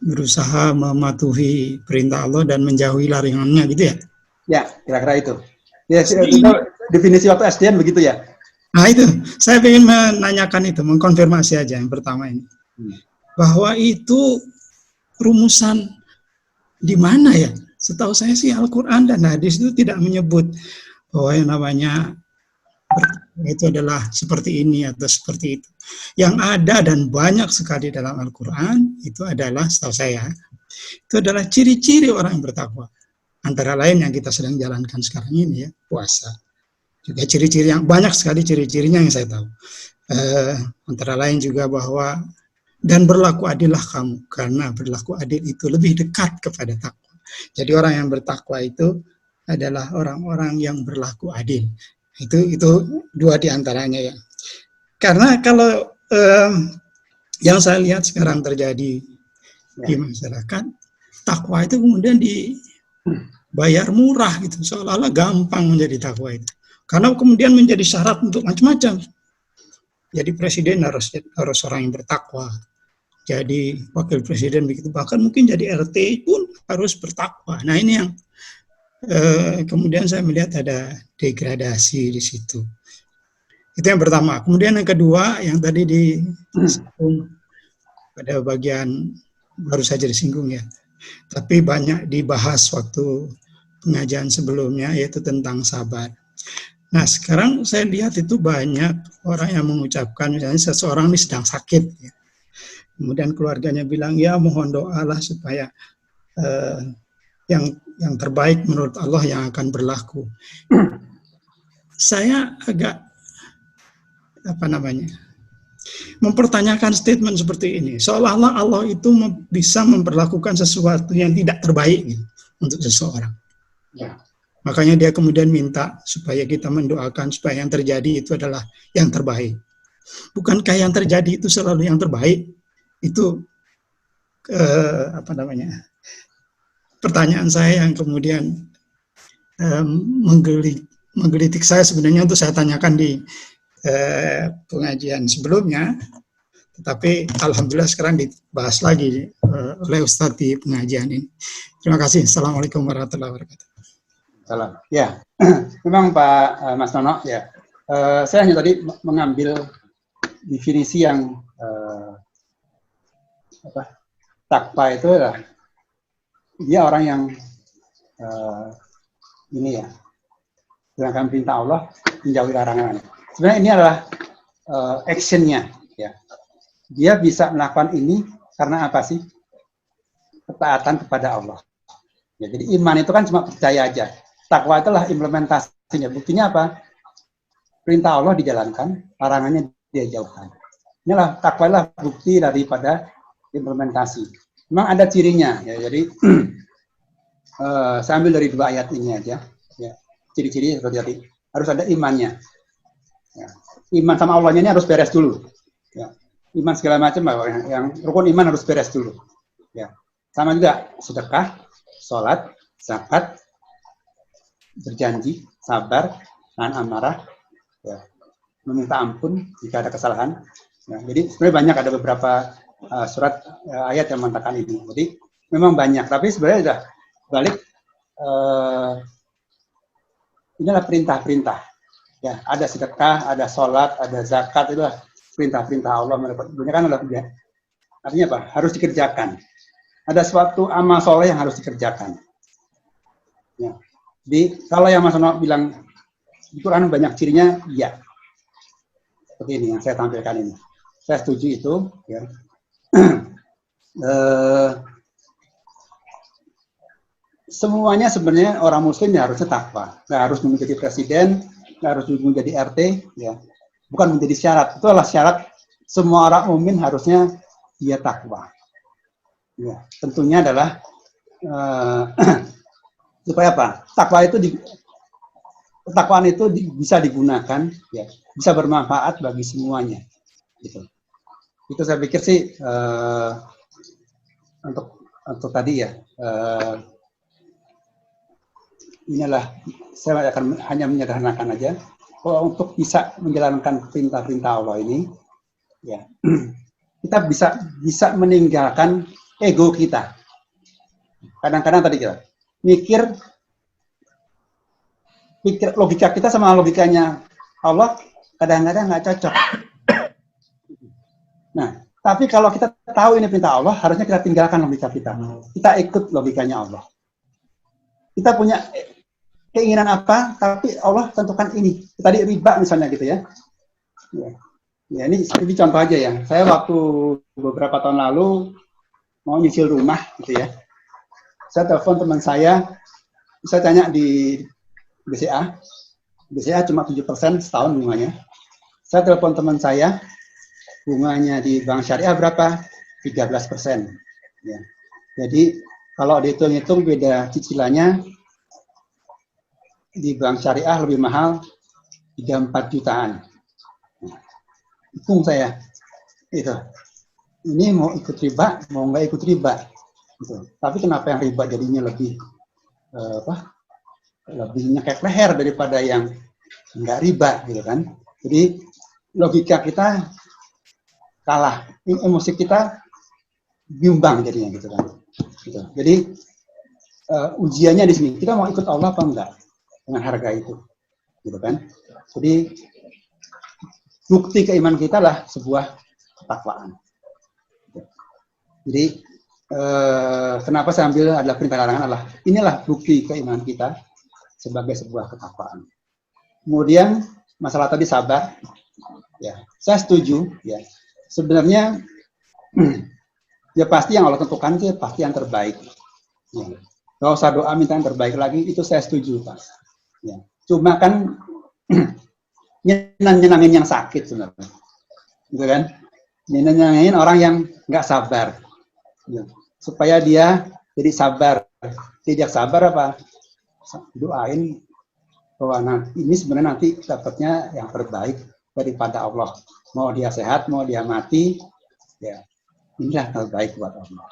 Berusaha mematuhi perintah Allah dan menjauhi larangannya gitu ya? Ya, kira-kira itu. Ya, itu definisi waktu SDN begitu ya? Nah itu, saya ingin menanyakan itu, mengkonfirmasi aja yang pertama ini. Bahwa itu rumusan di mana ya? Setahu saya sih Al-Quran dan hadis itu tidak menyebut bahwa yang namanya itu adalah seperti ini atau seperti itu. Yang ada dan banyak sekali dalam Al-Quran itu adalah, setahu saya, itu adalah ciri-ciri orang yang bertakwa. Antara lain yang kita sedang jalankan sekarang ini ya, puasa. Juga ciri-ciri yang banyak sekali ciri-cirinya yang saya tahu. Antara lain juga bahwa dan berlaku adillah kamu, karena berlaku adil itu lebih dekat kepada takwa. Jadi orang yang bertakwa itu adalah orang-orang yang berlaku adil. Itu dua di antaranya ya. Karena kalau yang saya lihat sekarang terjadi di masyarakat, takwa itu kemudian dibayar murah gitu, seolah-olah gampang menjadi takwa itu. Karena kemudian menjadi syarat untuk macam-macam. Jadi presiden harus orang yang bertakwa. Jadi wakil presiden begitu, bahkan mungkin jadi RT pun harus bertakwa. Nah ini yang kemudian saya melihat ada degradasi di situ. Itu yang pertama. Kemudian yang kedua, yang tadi disinggung pada bagian baru saja disinggung ya, tapi banyak dibahas waktu pengajian sebelumnya, yaitu tentang sabar. Nah sekarang saya lihat itu banyak orang yang mengucapkan, misalnya seseorang ini sedang sakit ya. Kemudian keluarganya bilang, ya mohon doalah supaya yang terbaik menurut Allah yang akan berlaku. Saya agak mempertanyakan statement seperti ini. Seolah-olah Allah itu bisa memperlakukan sesuatu yang tidak terbaik gitu, untuk seseorang. Ya. Makanya dia kemudian minta supaya kita mendoakan supaya yang terjadi itu adalah yang terbaik. Bukankah yang terjadi itu selalu yang terbaik? Itu pertanyaan saya yang kemudian menggelitik saya sebenarnya untuk saya tanyakan di pengajian sebelumnya, tetapi alhamdulillah sekarang dibahas lagi oleh Ustadz di pengajian ini. Terima kasih. Assalamualaikum warahmatullahi wabarakatuh. Salam. Ya, memang Pak Mas Nono ya. Saya hanya tadi mengambil definisi yang takwa itu adalah dia orang yang ini ya, melakukan perintah Allah, menjauhi larangan. Sebenarnya ini adalah actionnya ya. Dia bisa melakukan ini karena apa sih? Ketaatan kepada Allah. Ya, jadi iman itu kan cuma percaya aja. Takwa itulah implementasinya. Buktinya apa? Perintah Allah dijalankan, larangannya dia jauhkan. Inilah takwa lah bukti daripada implementasi. Memang ada cirinya ya. Jadi saya ambil dari dua ayat ini aja ya. Ciri-ciri seperti tadi, harus ada imannya ya. Iman sama Allahnya ini harus beres dulu ya. Iman segala macam yang rukun iman harus beres dulu ya. Sama juga sedekah, sholat, zakat, berjanji, sabar, nahan amarah ya. Meminta ampun jika ada kesalahan ya. Jadi sebenarnya banyak, ada beberapa surat ayat yang mengatakan ini. Jadi memang banyak, tapi sebenarnya sudah balik inilah perintah-perintah ya. Ada sedekah, ada sholat, ada zakat, itulah perintah-perintah Allah. Kan artinya apa? Harus dikerjakan. Ada suatu amal soleh yang harus dikerjakan ya. Jadi kalau yang Mas Ono bilang di Quran banyak cirinya, iya, seperti ini yang saya tampilkan ini. Saya setuju itu ya. Semuanya sebenarnya orang muslim ya harusnya takwa. Nggak harus menjadi presiden, nggak harus menjadi RT, ya. Bukan menjadi syarat. Itu adalah syarat semua orang mukmin harusnya dia takwa. Ya, tentunya adalah supaya apa? Ketakwaan itu bisa digunakan, ya, bisa bermanfaat bagi semuanya. Gitu. Itu saya pikir sih untuk tadi ya. Inilah saya akan hanya menyederhanakan aja bahwa untuk bisa menjalankan perintah-perintah Allah ini, ya kita bisa meninggalkan ego kita. Kadang-kadang tadi kita mikir logika kita sama logikanya Allah kadang-kadang nggak cocok. Nah, tapi kalau kita tahu ini perintah Allah, harusnya kita tinggalkan logika kita. Kita ikut logikanya Allah. Kita punya keinginan apa, tapi Allah tentukan ini. Tadi riba misalnya gitu ya. Ya ini contoh aja ya. Saya waktu beberapa tahun lalu mau nyicil rumah gitu ya. Saya telepon teman saya tanya di BCA. BCA cuma 7% setahun bunganya. Saya telepon teman saya, bunganya di bank syariah berapa? 13%. Ya. Jadi kalau dihitung-hitung beda cicilannya, di bank syariah lebih mahal 3-4 jutaan. Hitung saya itu. Ini mau ikut riba, mau nggak ikut riba. Gitu. Tapi kenapa yang riba jadinya lebih lebih nyekek leher daripada yang nggak riba gitu kan? Jadi logika kita kalah, emosi kita bimbang jadinya gitu kan. Gitu. Jadi ujiannya di sini, kita mau ikut Allah apa enggak dengan harga itu, gitu kan? Jadi bukti keimanan kita lah sebuah ketakwaan. Jadi kenapa saya ambil adalah perintah larangan adalah inilah bukti keimanan kita sebagai sebuah ketakwaan. Kemudian masalah tadi sabar, ya saya setuju, ya sebenarnya ya pasti yang Allah tentukan itu pasti yang terbaik. Ya. Kalau usah doa minta yang terbaik lagi, itu saya setuju Pak. Ya. Cuma kan nyenangin yang sakit sebenarnya, gitu kan? Nyenangin orang yang nggak sabar, ya. Supaya dia jadi sabar. Tidak sabar apa? Doain bahwa nanti ini sebenarnya nanti dapatnya yang terbaik daripada Allah. Mau dia sehat, mau dia mati, ya inilah terbaik buat Allah.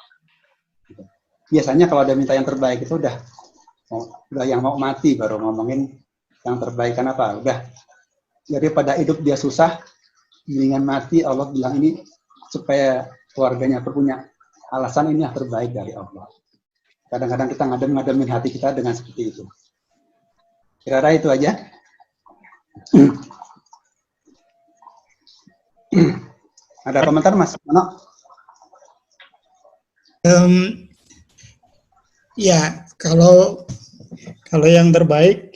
Gitu. Biasanya kalau ada minta yang terbaik itu udah yang mau mati baru ngomongin yang terbaik. Kenapa? Udah daripada hidup dia susah, mendingan mati. Allah bilang ini supaya keluarganya punya alasan ini yang terbaik dari Allah. Kadang-kadang kita ngademin hati kita dengan seperti itu. Kira-kira itu aja. Ada komentar Mas Mano? Ya, kalau yang terbaik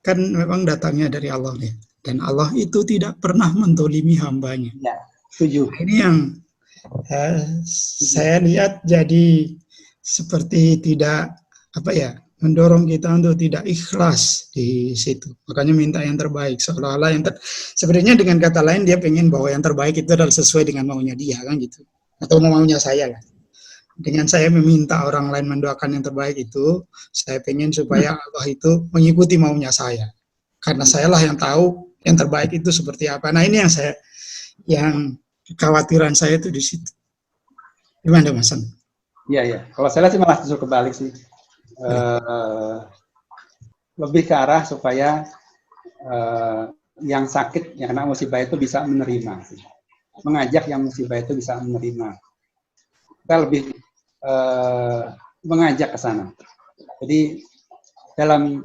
kan memang datangnya dari Allah ya. Dan Allah itu tidak pernah mentolimi hambanya. Ya, setuju. Nah, ini yang saya lihat jadi seperti tidak mendorong kita untuk tidak ikhlas di situ. Makanya minta yang terbaik. Seolah-olah sebenarnya dengan kata lain dia pengen bahwa yang terbaik itu adalah sesuai dengan maunya dia kan gitu. Atau maunya saya lah. Dengan saya meminta orang lain mendoakan yang terbaik itu, saya pengen supaya Allah itu mengikuti maunya saya. Karena sayalah yang tahu yang terbaik itu seperti apa. Nah ini yang kekhawatiran saya itu di situ. Gimana Mas? Iya. Kalau saya sih malah justru kebalik sih. Lebih ke arah supaya yang sakit, yang kena musibah itu bisa menerima. Mengajak yang musibah itu bisa menerima. Kita lebih mengajak ke sana. Jadi dalam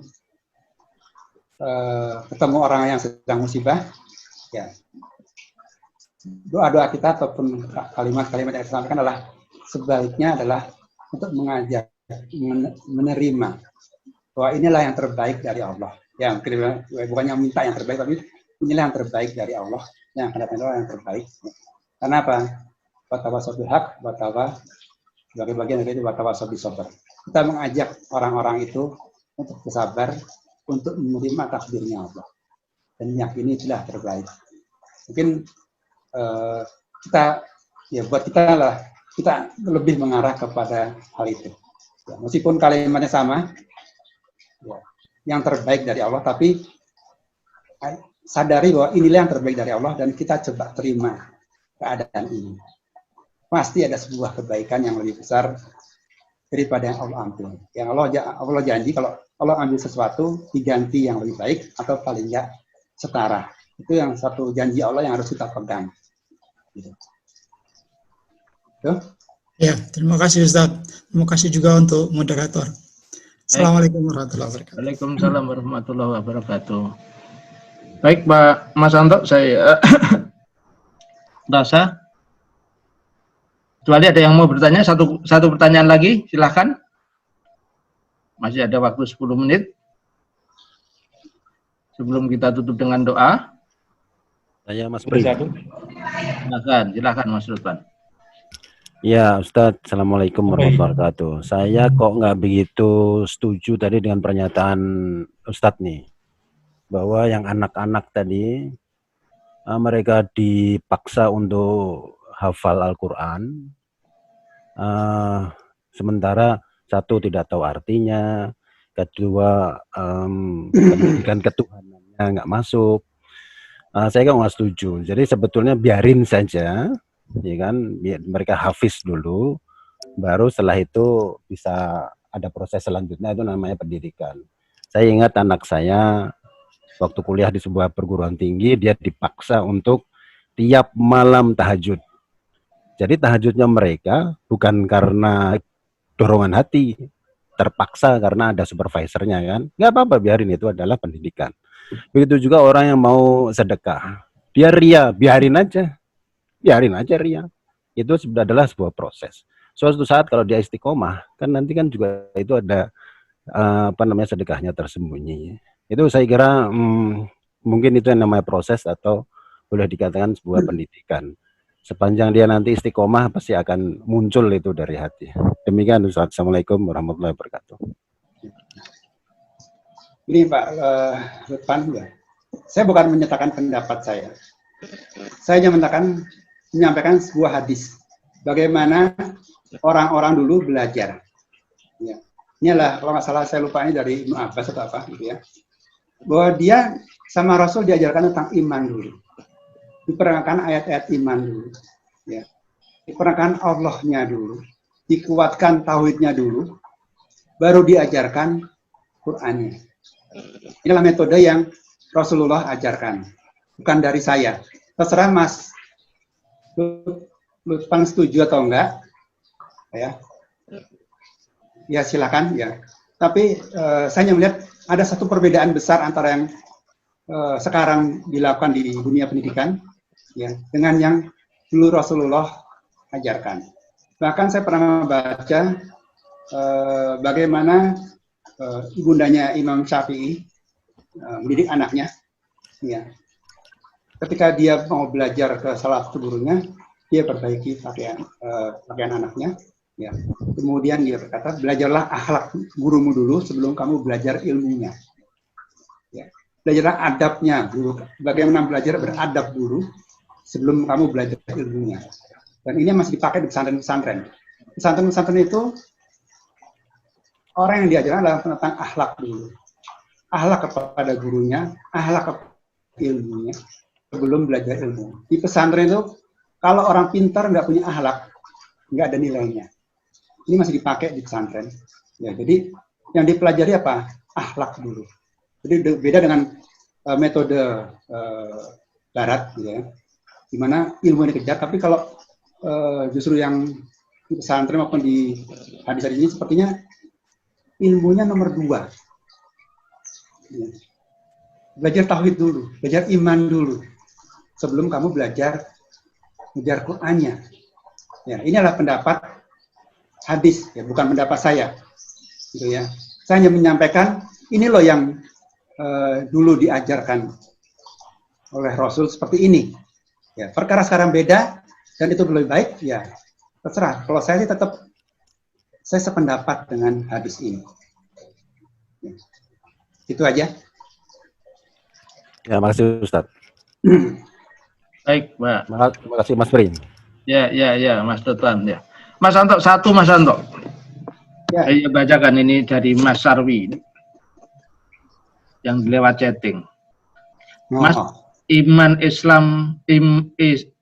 ketemu orang yang sedang musibah, ya doa-doa kita ataupun kalimat-kalimat yang saya sampaikan adalah sebaiknya adalah untuk mengajak menerima bahwa inilah yang terbaik dari Allah. Yang bukan yang minta yang terbaik, tapi inilah yang terbaik dari Allah. Yang akan datang adalah yang terbaik. Karena apa? Watawasaw bil haq, sebagai bagian dari itu watawasaw bis sabr. Kita mengajak orang-orang itu untuk bersabar, untuk menerima takdirnya Allah dan meyakini itulah terbaik. Mungkin buat kita lah, kita lebih mengarah kepada hal itu. Ya, meskipun kalimatnya sama, ya, yang terbaik dari Allah, tapi sadari bahwa inilah yang terbaik dari Allah dan kita coba terima keadaan ini. Pasti ada sebuah kebaikan yang lebih besar daripada yang Allah ambil. Yang Allah janji kalau Allah ambil sesuatu diganti yang lebih baik atau paling enggak setara. Itu yang satu janji Allah yang harus kita pegang. Gitu. Ya, terima kasih Ustaz. Terima kasih juga untuk moderator. Assalamualaikum warahmatullahi wabarakatuh. Waalaikumsalam warahmatullahi wabarakatuh. Baik, Pak Mas Anto, saya rasa kecuali ada yang mau bertanya, satu pertanyaan lagi, silahkan. Masih ada waktu 10 menit sebelum kita tutup dengan doa. Saya Mas Pri. Silahkan Mas Rutban. Ya Ustadz, Assalamualaikum warahmatullahi wabarakatuh. Saya kok nggak begitu setuju tadi dengan pernyataan Ustadz nih, bahwa yang anak-anak tadi mereka dipaksa untuk hafal Al-Quran, sementara satu tidak tahu artinya, kedua pendidikan ketuhanannya nggak masuk. Saya kok nggak setuju. Jadi sebetulnya biarin saja. Ya kan, mereka hafiz dulu, baru setelah itu bisa ada proses selanjutnya, itu namanya pendidikan. Saya ingat anak saya waktu kuliah di sebuah perguruan tinggi, dia dipaksa untuk tiap malam tahajud. Jadi tahajudnya mereka bukan karena dorongan hati, terpaksa karena ada supervisornya kan. Nggak apa-apa, biarin, itu adalah pendidikan. Begitu juga orang yang mau sedekah, dia ria, biarin aja ria. Itu adalah sebuah proses. Suatu saat kalau dia istiqomah, kan nanti kan juga itu ada sedekahnya tersembunyi. Itu saya kira mungkin itu yang namanya proses atau boleh dikatakan sebuah pendidikan. Sepanjang dia nanti istiqomah pasti akan muncul itu dari hati. Demikian Ustaz. Assalamualaikum warahmatullahi wabarakatuh. Ini Pak Lutfan, saya bukan menyatakan pendapat saya. Saya hanya menyampaikan sebuah hadis. Bagaimana orang-orang dulu belajar. Ya. Ini adalah, kalau nggak salah saya lupa, ini dari Ibnu Abbas atau apa gitu ya. Bahwa dia sama Rasul diajarkan tentang iman dulu. Diperkenalkan ayat-ayat iman dulu. Ya. Diperkenalkan Allahnya dulu. Dikuatkan tauhidnya dulu. Baru diajarkan Qur'annya. Inilah metode yang Rasulullah ajarkan. Bukan dari saya. Terserah Mas Lutfan setuju atau enggak, ya silakan ya. Tapi saya hanya melihat ada satu perbedaan besar antara yang sekarang dilakukan di dunia pendidikan, ya, dengan yang dulu Rasulullah ajarkan. Bahkan saya pernah membaca bagaimana ibundanya Imam Syafi'i mendidik anaknya, ya. Ketika dia mau belajar ke salah satu gurunya, dia perbaiki pakaian anaknya. Ya. Kemudian dia berkata, belajarlah akhlak gurumu dulu sebelum kamu belajar ilmunya. Ya. Belajarlah adabnya dulu. Bagaimana belajar beradab dulu sebelum kamu belajar ilmunya. Dan ini masih dipakai di pesantren-pesantren. Pesantren-pesantren itu orang yang diajarkan adalah tentang akhlak dulu. Akhlak kepada gurunya, akhlak kepada ilmunya. Sebelum belajar ilmu. Di pesantren itu, kalau orang pintar nggak punya akhlak, nggak ada nilainya. Ini masih dipakai di pesantren. Ya, jadi yang dipelajari apa? Akhlak dulu. Jadi beda dengan metode barat, gitu ya, di mana ilmu dikejar. Tapi kalau justru yang di pesantren maupun di hadis ini sepertinya ilmunya nomor 2. Ya. Belajar tauhid dulu, belajar iman dulu. Sebelum kamu belajar Qur'annya. Ya, ini adalah pendapat hadis, ya, bukan pendapat saya. Gitu ya. Saya hanya menyampaikan ini loh yang dulu diajarkan oleh Rasul seperti ini. Ya, perkara sekarang beda dan itu lebih baik, ya terserah. Kalau saya sih tetap saya sependapat dengan hadis ini. Ya. Itu aja. Ya, makasih Ustaz. Baik, Pak. Terima kasih Mas Pri. Ya, Mas Lutfan ya. Mas Anto, Mas Anto. Ya. Saya bacakan ini dari Mas Sarwi yang lewat chatting. Mas, iman Islam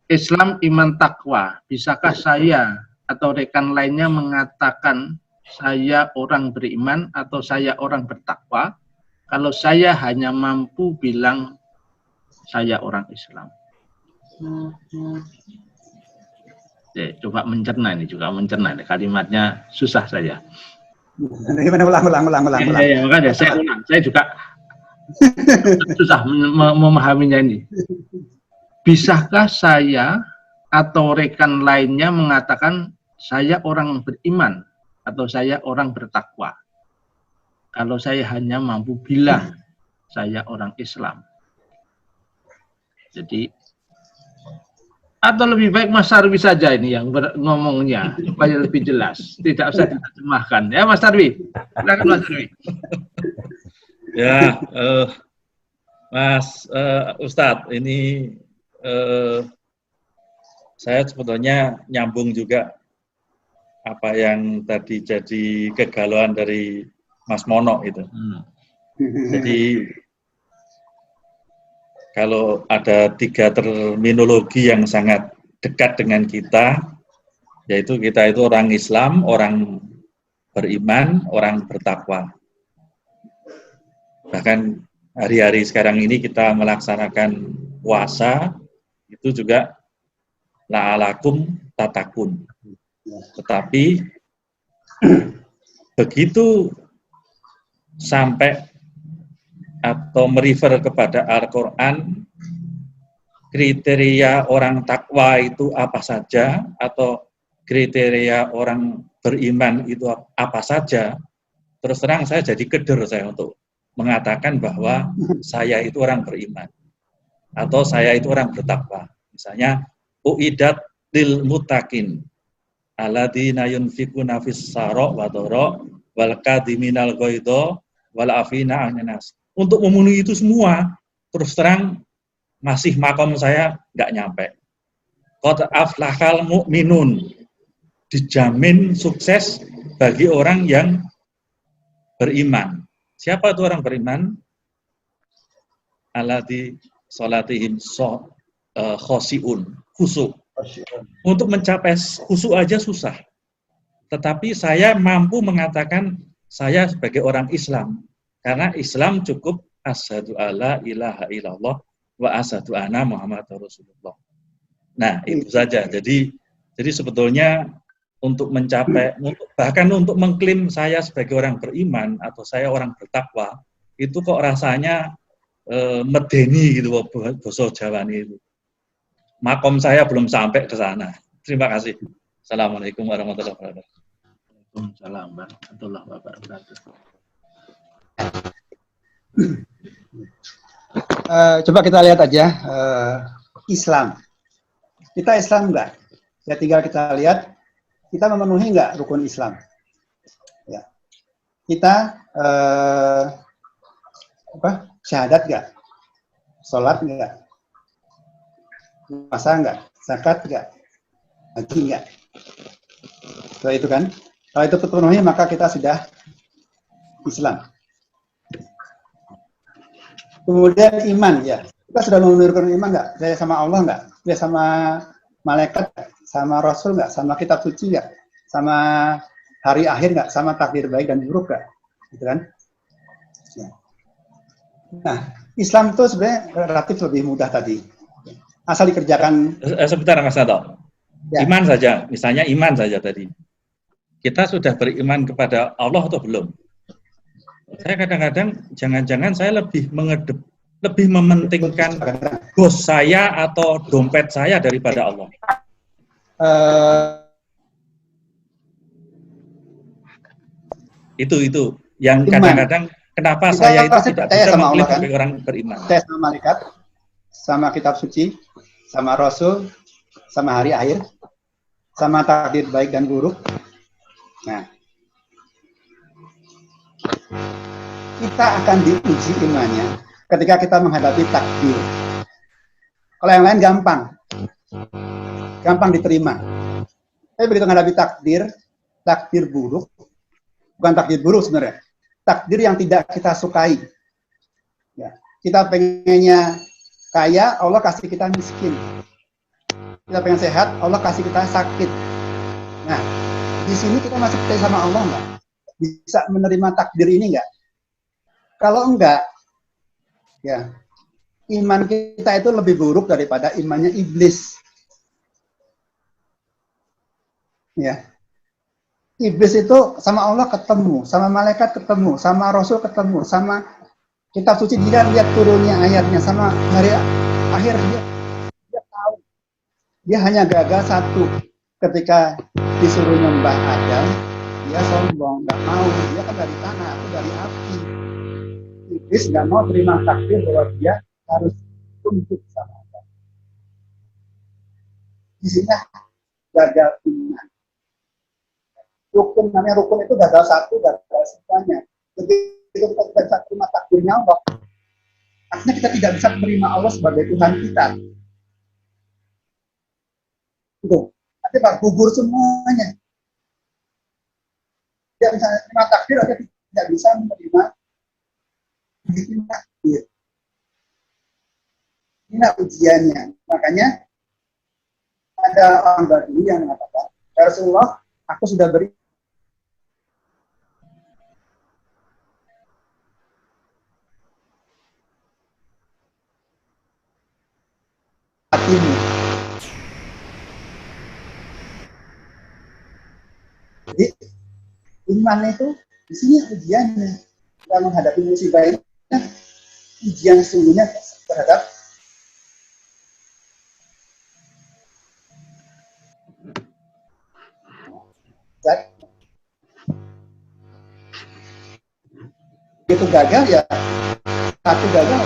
Islam, iman, takwa. Bisakah saya atau rekan lainnya mengatakan saya orang beriman atau saya orang bertakwa kalau saya hanya mampu bilang saya orang Islam? Coba mencerna ini, juga mencerna ini. Kalimatnya susah saya. Gimana, ulang. Ya, makanya saya ulang. Saya juga susah memahaminya ini. Bisakah saya atau rekan lainnya mengatakan saya orang beriman atau saya orang bertakwa kalau saya hanya mampu bilang saya orang Islam? Jadi, atau lebih baik Mas Tarwi saja ini yang ngomongnya supaya lebih jelas, tidak usah diterjemahkan ya Mas Tarwi. Silakan Mas Tarwi. Ya, Mas Ustadz, ini saya sebetulnya nyambung juga apa yang tadi jadi kegalauan dari Mas Mono itu. Jadi kalau ada 3 terminologi yang sangat dekat dengan kita, yaitu kita itu orang Islam, orang beriman, orang bertakwa. Bahkan hari-hari sekarang ini kita melaksanakan puasa, itu juga la'alakum tatakun. Tetapi begitu sampai atau merefer kepada Al-Quran, kriteria orang takwa itu apa saja, atau kriteria orang beriman itu apa saja, terus terang saya jadi keder saya untuk mengatakan bahwa saya itu orang beriman, atau saya itu orang bertakwa. Misalnya, uidat lil mutakin, alladzina yunfikuna fis sarra wa dharra wal kadhiminal ghaidha wal afina 'anil nas. Untuk memenuhi itu semua, terus terang masih makom saya nggak nyampe. Qad aflahal mu'minun, dijamin sukses bagi orang yang beriman. Siapa itu orang beriman? Allati sholatihim khosiun, khusuk. Untuk mencapai khusuk aja susah. Tetapi saya mampu mengatakan saya sebagai orang Islam. Karena Islam cukup asyhadu alla ilaha illallah wa asyhadu anna Muhammadar Rasulullah. Nah, itu saja. Jadi sebetulnya untuk mencapai, bahkan untuk mengklaim saya sebagai orang beriman atau saya orang bertakwa, itu kok rasanya medeni gitu, basa Jawa itu. Makom saya belum sampai ke sana. Terima kasih. Assalamualaikum warahmatullahi wabarakatuh. Waalaikumsalam warahmatullahi wabarakatuh. Coba kita lihat aja Islam. Kita Islam enggak? Ya tinggal kita lihat kita memenuhi enggak rukun Islam. Ya. Kita syahadat enggak? Salat enggak? Puasa enggak? Zakat enggak? Haji enggak? Setelah itu kan, kalau itu terpenuhi maka kita sudah Islam. Kemudian iman, ya. Kita sudah memenuhi iman nggak? Percaya sama Allah nggak? Percaya sama malaikat nggak? Sama Rasul nggak? Sama kitab suci nggak? Sama hari akhir nggak? Sama takdir baik dan buruk nggak? Gitu kan? Ya. Nah, Islam itu sebenarnya relatif lebih mudah tadi. Asal dikerjakan. Sebentar Mas Nato. Ya. Iman saja, misalnya iman saja tadi. Kita sudah beriman kepada Allah atau belum? Saya kadang-kadang jangan-jangan saya lebih mementingkan bos saya atau dompet saya daripada Allah. Itu yang kadang-kadang kenapa saya itu tidak bisa mengklaim sebagai orang beriman. Percaya sama malaikat, sama kitab suci, sama Rasul, sama hari akhir, sama takdir baik dan buruk. Nah, kita akan diuji imannya ketika kita menghadapi takdir. Kalau yang lain gampang diterima. Tapi begitu menghadapi takdir buruk, bukan takdir buruk sebenarnya, takdir yang tidak kita sukai. Ya, kita pengennya kaya, Allah kasih kita miskin. Kita pengen sehat, Allah kasih kita sakit. Nah, di sini kita masih percaya sama Allah nggak? Bisa menerima takdir ini nggak? Kalau enggak, ya iman kita itu lebih buruk daripada imannya iblis. Ya, iblis itu sama Allah ketemu, sama malaikat ketemu, sama Rasul ketemu, sama kitab suci dia lihat turunnya ayatnya, sama hari akhir dia tahu. Dia hanya gagal satu, ketika disuruh nyembah Adam, dia sombong, nggak mau. Dia kan dari tanah, aku dari api. Iblis nggak mau terima takdir bahwa dia harus tunduk sama Allah. Di sini gagal iman. Rukun, namanya rukun itu gagal satu, gagal semuanya. Begitu kita tidak bisa terima takdirnya Allah, artinya kita tidak bisa menerima Allah sebagai Tuhan kita. Itu, nanti Pak gugur semuanya. Tidak bisa menerima takdir, aja tidak bisa menerima takdir. Inilah ujiannya. Makanya ada orang Badui yang mengatakan, ya Rasulullah, aku sudah beri hatimu. Jadi iman itu di sini ujiannya. Kita menghadapi musibah ini, ujian sesungguhnya terhadap itu gagal ya, satu gagal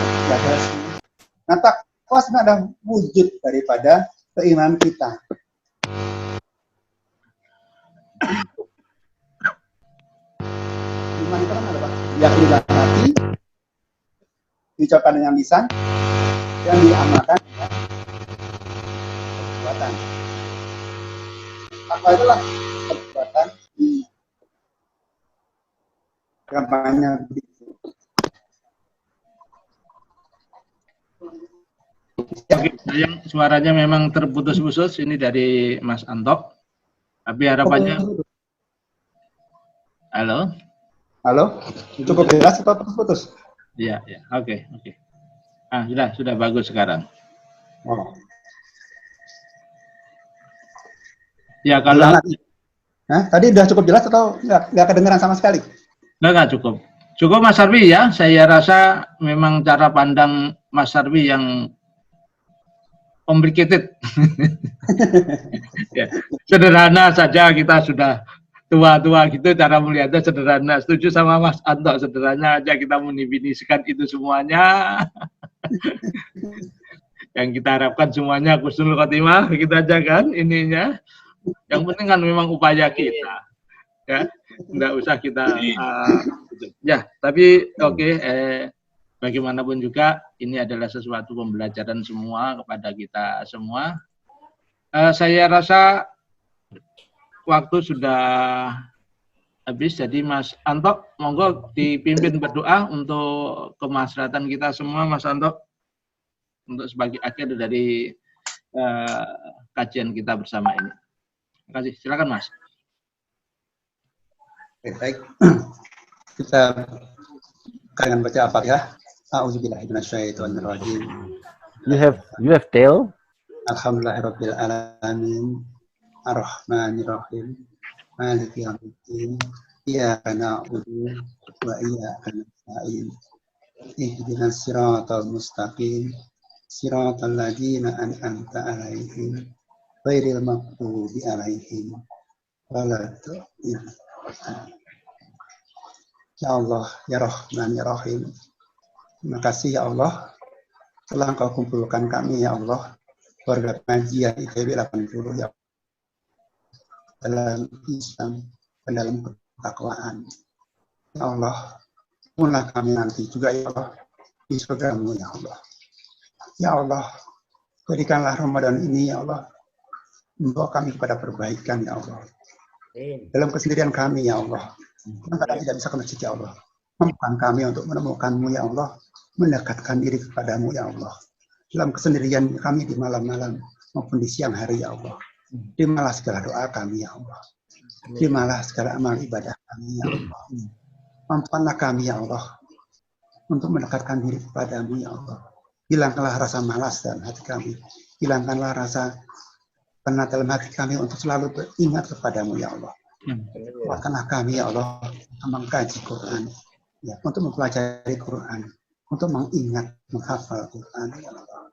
semua. Nah, takwa sebenarnya ada wujud daripada keimanan kita. Iman itu kan ada apa? Yakini dalam hati, diucapkan dengan lisan, dan diamalkan dengan perbuatan. Takwa itulah perbuatan gampangnya begitu. Oke, sayang suaranya memang terputus-putus ini dari Mas Anto. Tapi harapannya, halo, halo, cukup jelas atau putus-putus? Iya, ya, oke. Ah, sudah bagus sekarang. Oh. Ya kalau tadi udah cukup jelas atau nggak kedengeran sama sekali? Nggak cukup. Cukup Mas Sarwi ya. Saya rasa memang cara pandang Mas Sarwi yang complicated. Ya, sederhana saja, kita sudah tua-tua gitu, cara melihatnya sederhana. Setuju sama Mas Anto, sederhana aja kita mendefinisikan itu semuanya. Yang kita harapkan semuanya husnul khotimah, gitu aja kan ininya. Yang penting kan memang upaya kita. Ya, nggak usah kita ya, tapi oke, bagaimanapun juga ini adalah sesuatu pembelajaran semua kepada kita semua. Saya rasa waktu sudah habis, jadi Mas Anto, monggo dipimpin berdoa untuk kemaslahatan kita semua, Mas Anto, untuk sebagai akhir dari kajian kita bersama ini. Terima kasih, silakan Mas. Baik, kita akan baca apa ya? A'udzubillahi minasyaitonirrajim. You have tail. Alhamdulillahirabbil alamin. Arrahmanirrahim. Maliki yaumiddin. Iyyaka na'budu wa iyyaka nasta'in. Ihdinas siratal mustaqim. Siratal ladzina an'amta 'alaihim ghairil maghdubi 'alaihim waladdallin. Ya Allah, ya Rahman, ya Rahim. Terima kasih ya Allah telah Engkau kumpulkan kami ya Allah, keluarga pengajian ITB 80 ya Allah, dalam Islam dan dalam ketakwaan. Ya Allah, mulai kami nanti juga ya Allah di surga-Mu ya Allah. Ya Allah, berikanlah Ramadan ini ya Allah, membawa kami kepada perbaikan ya Allah. Dalam kesendirian kami ya Allah, kami tidak bisa ke masjid ya Allah. Mampukan kami untuk menemukan-Mu ya Allah, mendekatkan diri kepadamu ya Allah. Dalam kesendirian kami di malam-malam, maupun di siang hari ya Allah. Terimalah segala doa kami ya Allah. Terimalah segala amal ibadah kami ya Allah. Mampukanlah kami ya Allah untuk mendekatkan diri kepadamu ya Allah. Hilangkanlah rasa malas dalam hati kami. Hilangkanlah rasa penat dalam hati kami untuk selalu beringat kepadamu ya Allah. Kuatkanlah kami ya Allah untuk mengkaji Quran, ya, untuk mempelajari Quran, untuk mengingat, menghafal Quran ya Allah.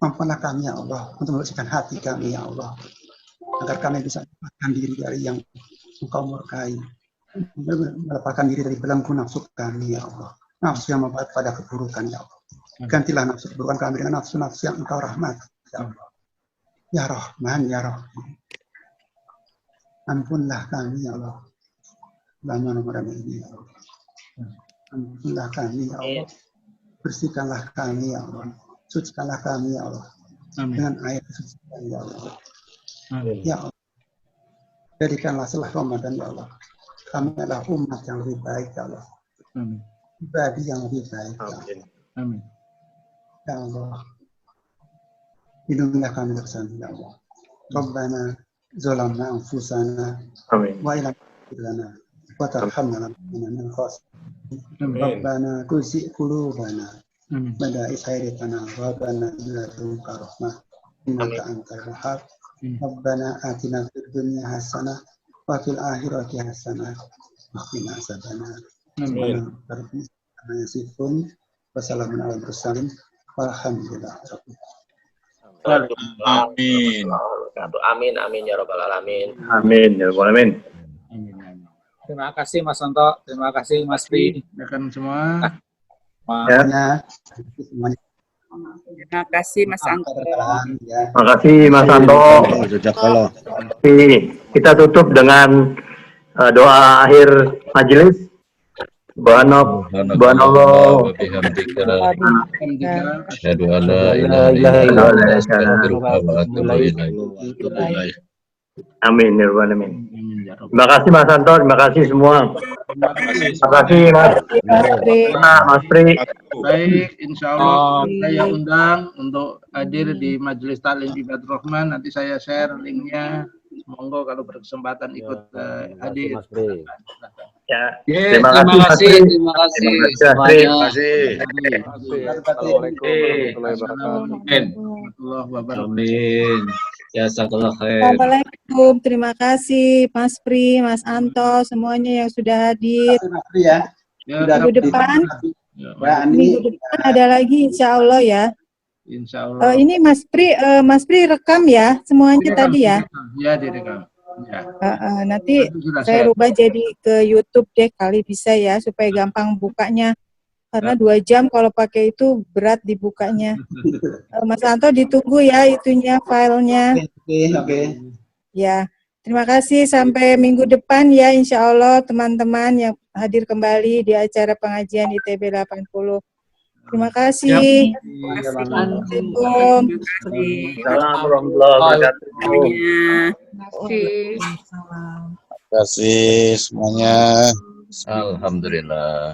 Mampukanlah kami ya Allah untuk membersihkan hati kami ya Allah, agar kami bisa melepaskan diri dari yang Engkau murkai, melepaskan diri dari belenggu nafsu kami ya Allah, nafsu yang membuat pada keburukan ya Allah. Gantilah nafsu keburukan kami dengan nafsu-nafsu yang Engkau rahmat ya Allah. Ya Rahman ya Rahim, ampunlah kami ya Allah. Lama ini ya Allah. Ampunlah kami ya Allah. Bersihkanlah kami ya Allah. Sucikanlah kami ya Allah. Dengan air kesucian ya Allah. Ya Allah. Jadikanlah setelah Ramadan ya Allah, kami adalah umat yang lebih baik ya Allah. Pribadi yang lebih baik ya Allah. Ya Allah. Lindungilah kami bersama ya Allah. Rabbana zalamna anfusana wa illam taghfir lana wa tarhamna lanakunanna minal khasirin. Rabbana tuzigh qulubana ba'da idh hadaytana wa hab lana min ladunka rahmah innaka antal wahhab. Rabbana atina fid dunya hasanah wa fil akhirati hasanah wa qina adzabannar. Amin. Wassalamun ala mursalin walhamdulillah. Amin. Amin, amin ya rabbal alamin. Amin ya rabbal alamin. Terima kasih Mas Anto, terima kasih Mas Pri, rekan semua. Ya. Terima kasih Mas Anto. Terima kasih Mas Anto. Kita tutup dengan doa akhir majelis. Subhanallah. Asyhadu an la ilaha illallah. Amin ya rabbal alamin. Terima kasih Mas Anto, terima kasih semua. Terima kasih Mas Pri. Baik, insya Allah saya undang untuk hadir di Majelis Taklim Ibadur Rahman. Nanti saya share linknya. Monggo kalau berkesempatan ikut hadir. Ya. Terima kasih semuanya. Amin. Ya, jazakallah khair. Assalamualaikum. Terima kasih Mas Pri, Mas Anto, semuanya yang sudah hadir. Minggu depan, ada lagi Insya Allah ya. Insya Allah. Ini Mas Pri rekam ya semuanya tadi ya. Ya, direkam. Ya. Nanti saya rubah jadi ke YouTube deh kali bisa ya supaya gampang bukanya. Karena 2 jam kalau pakai itu berat dibukanya. Mas Anto ditunggu ya itunya filenya. Oke. Ya, terima kasih sampai minggu depan ya insya Allah teman-teman yang hadir kembali di acara pengajian ITB 80. Terima kasih. Assalamualaikum. Assalamualaikum warahmatullahi wabarakatuh. Terima kasih semuanya. Alhamdulillah.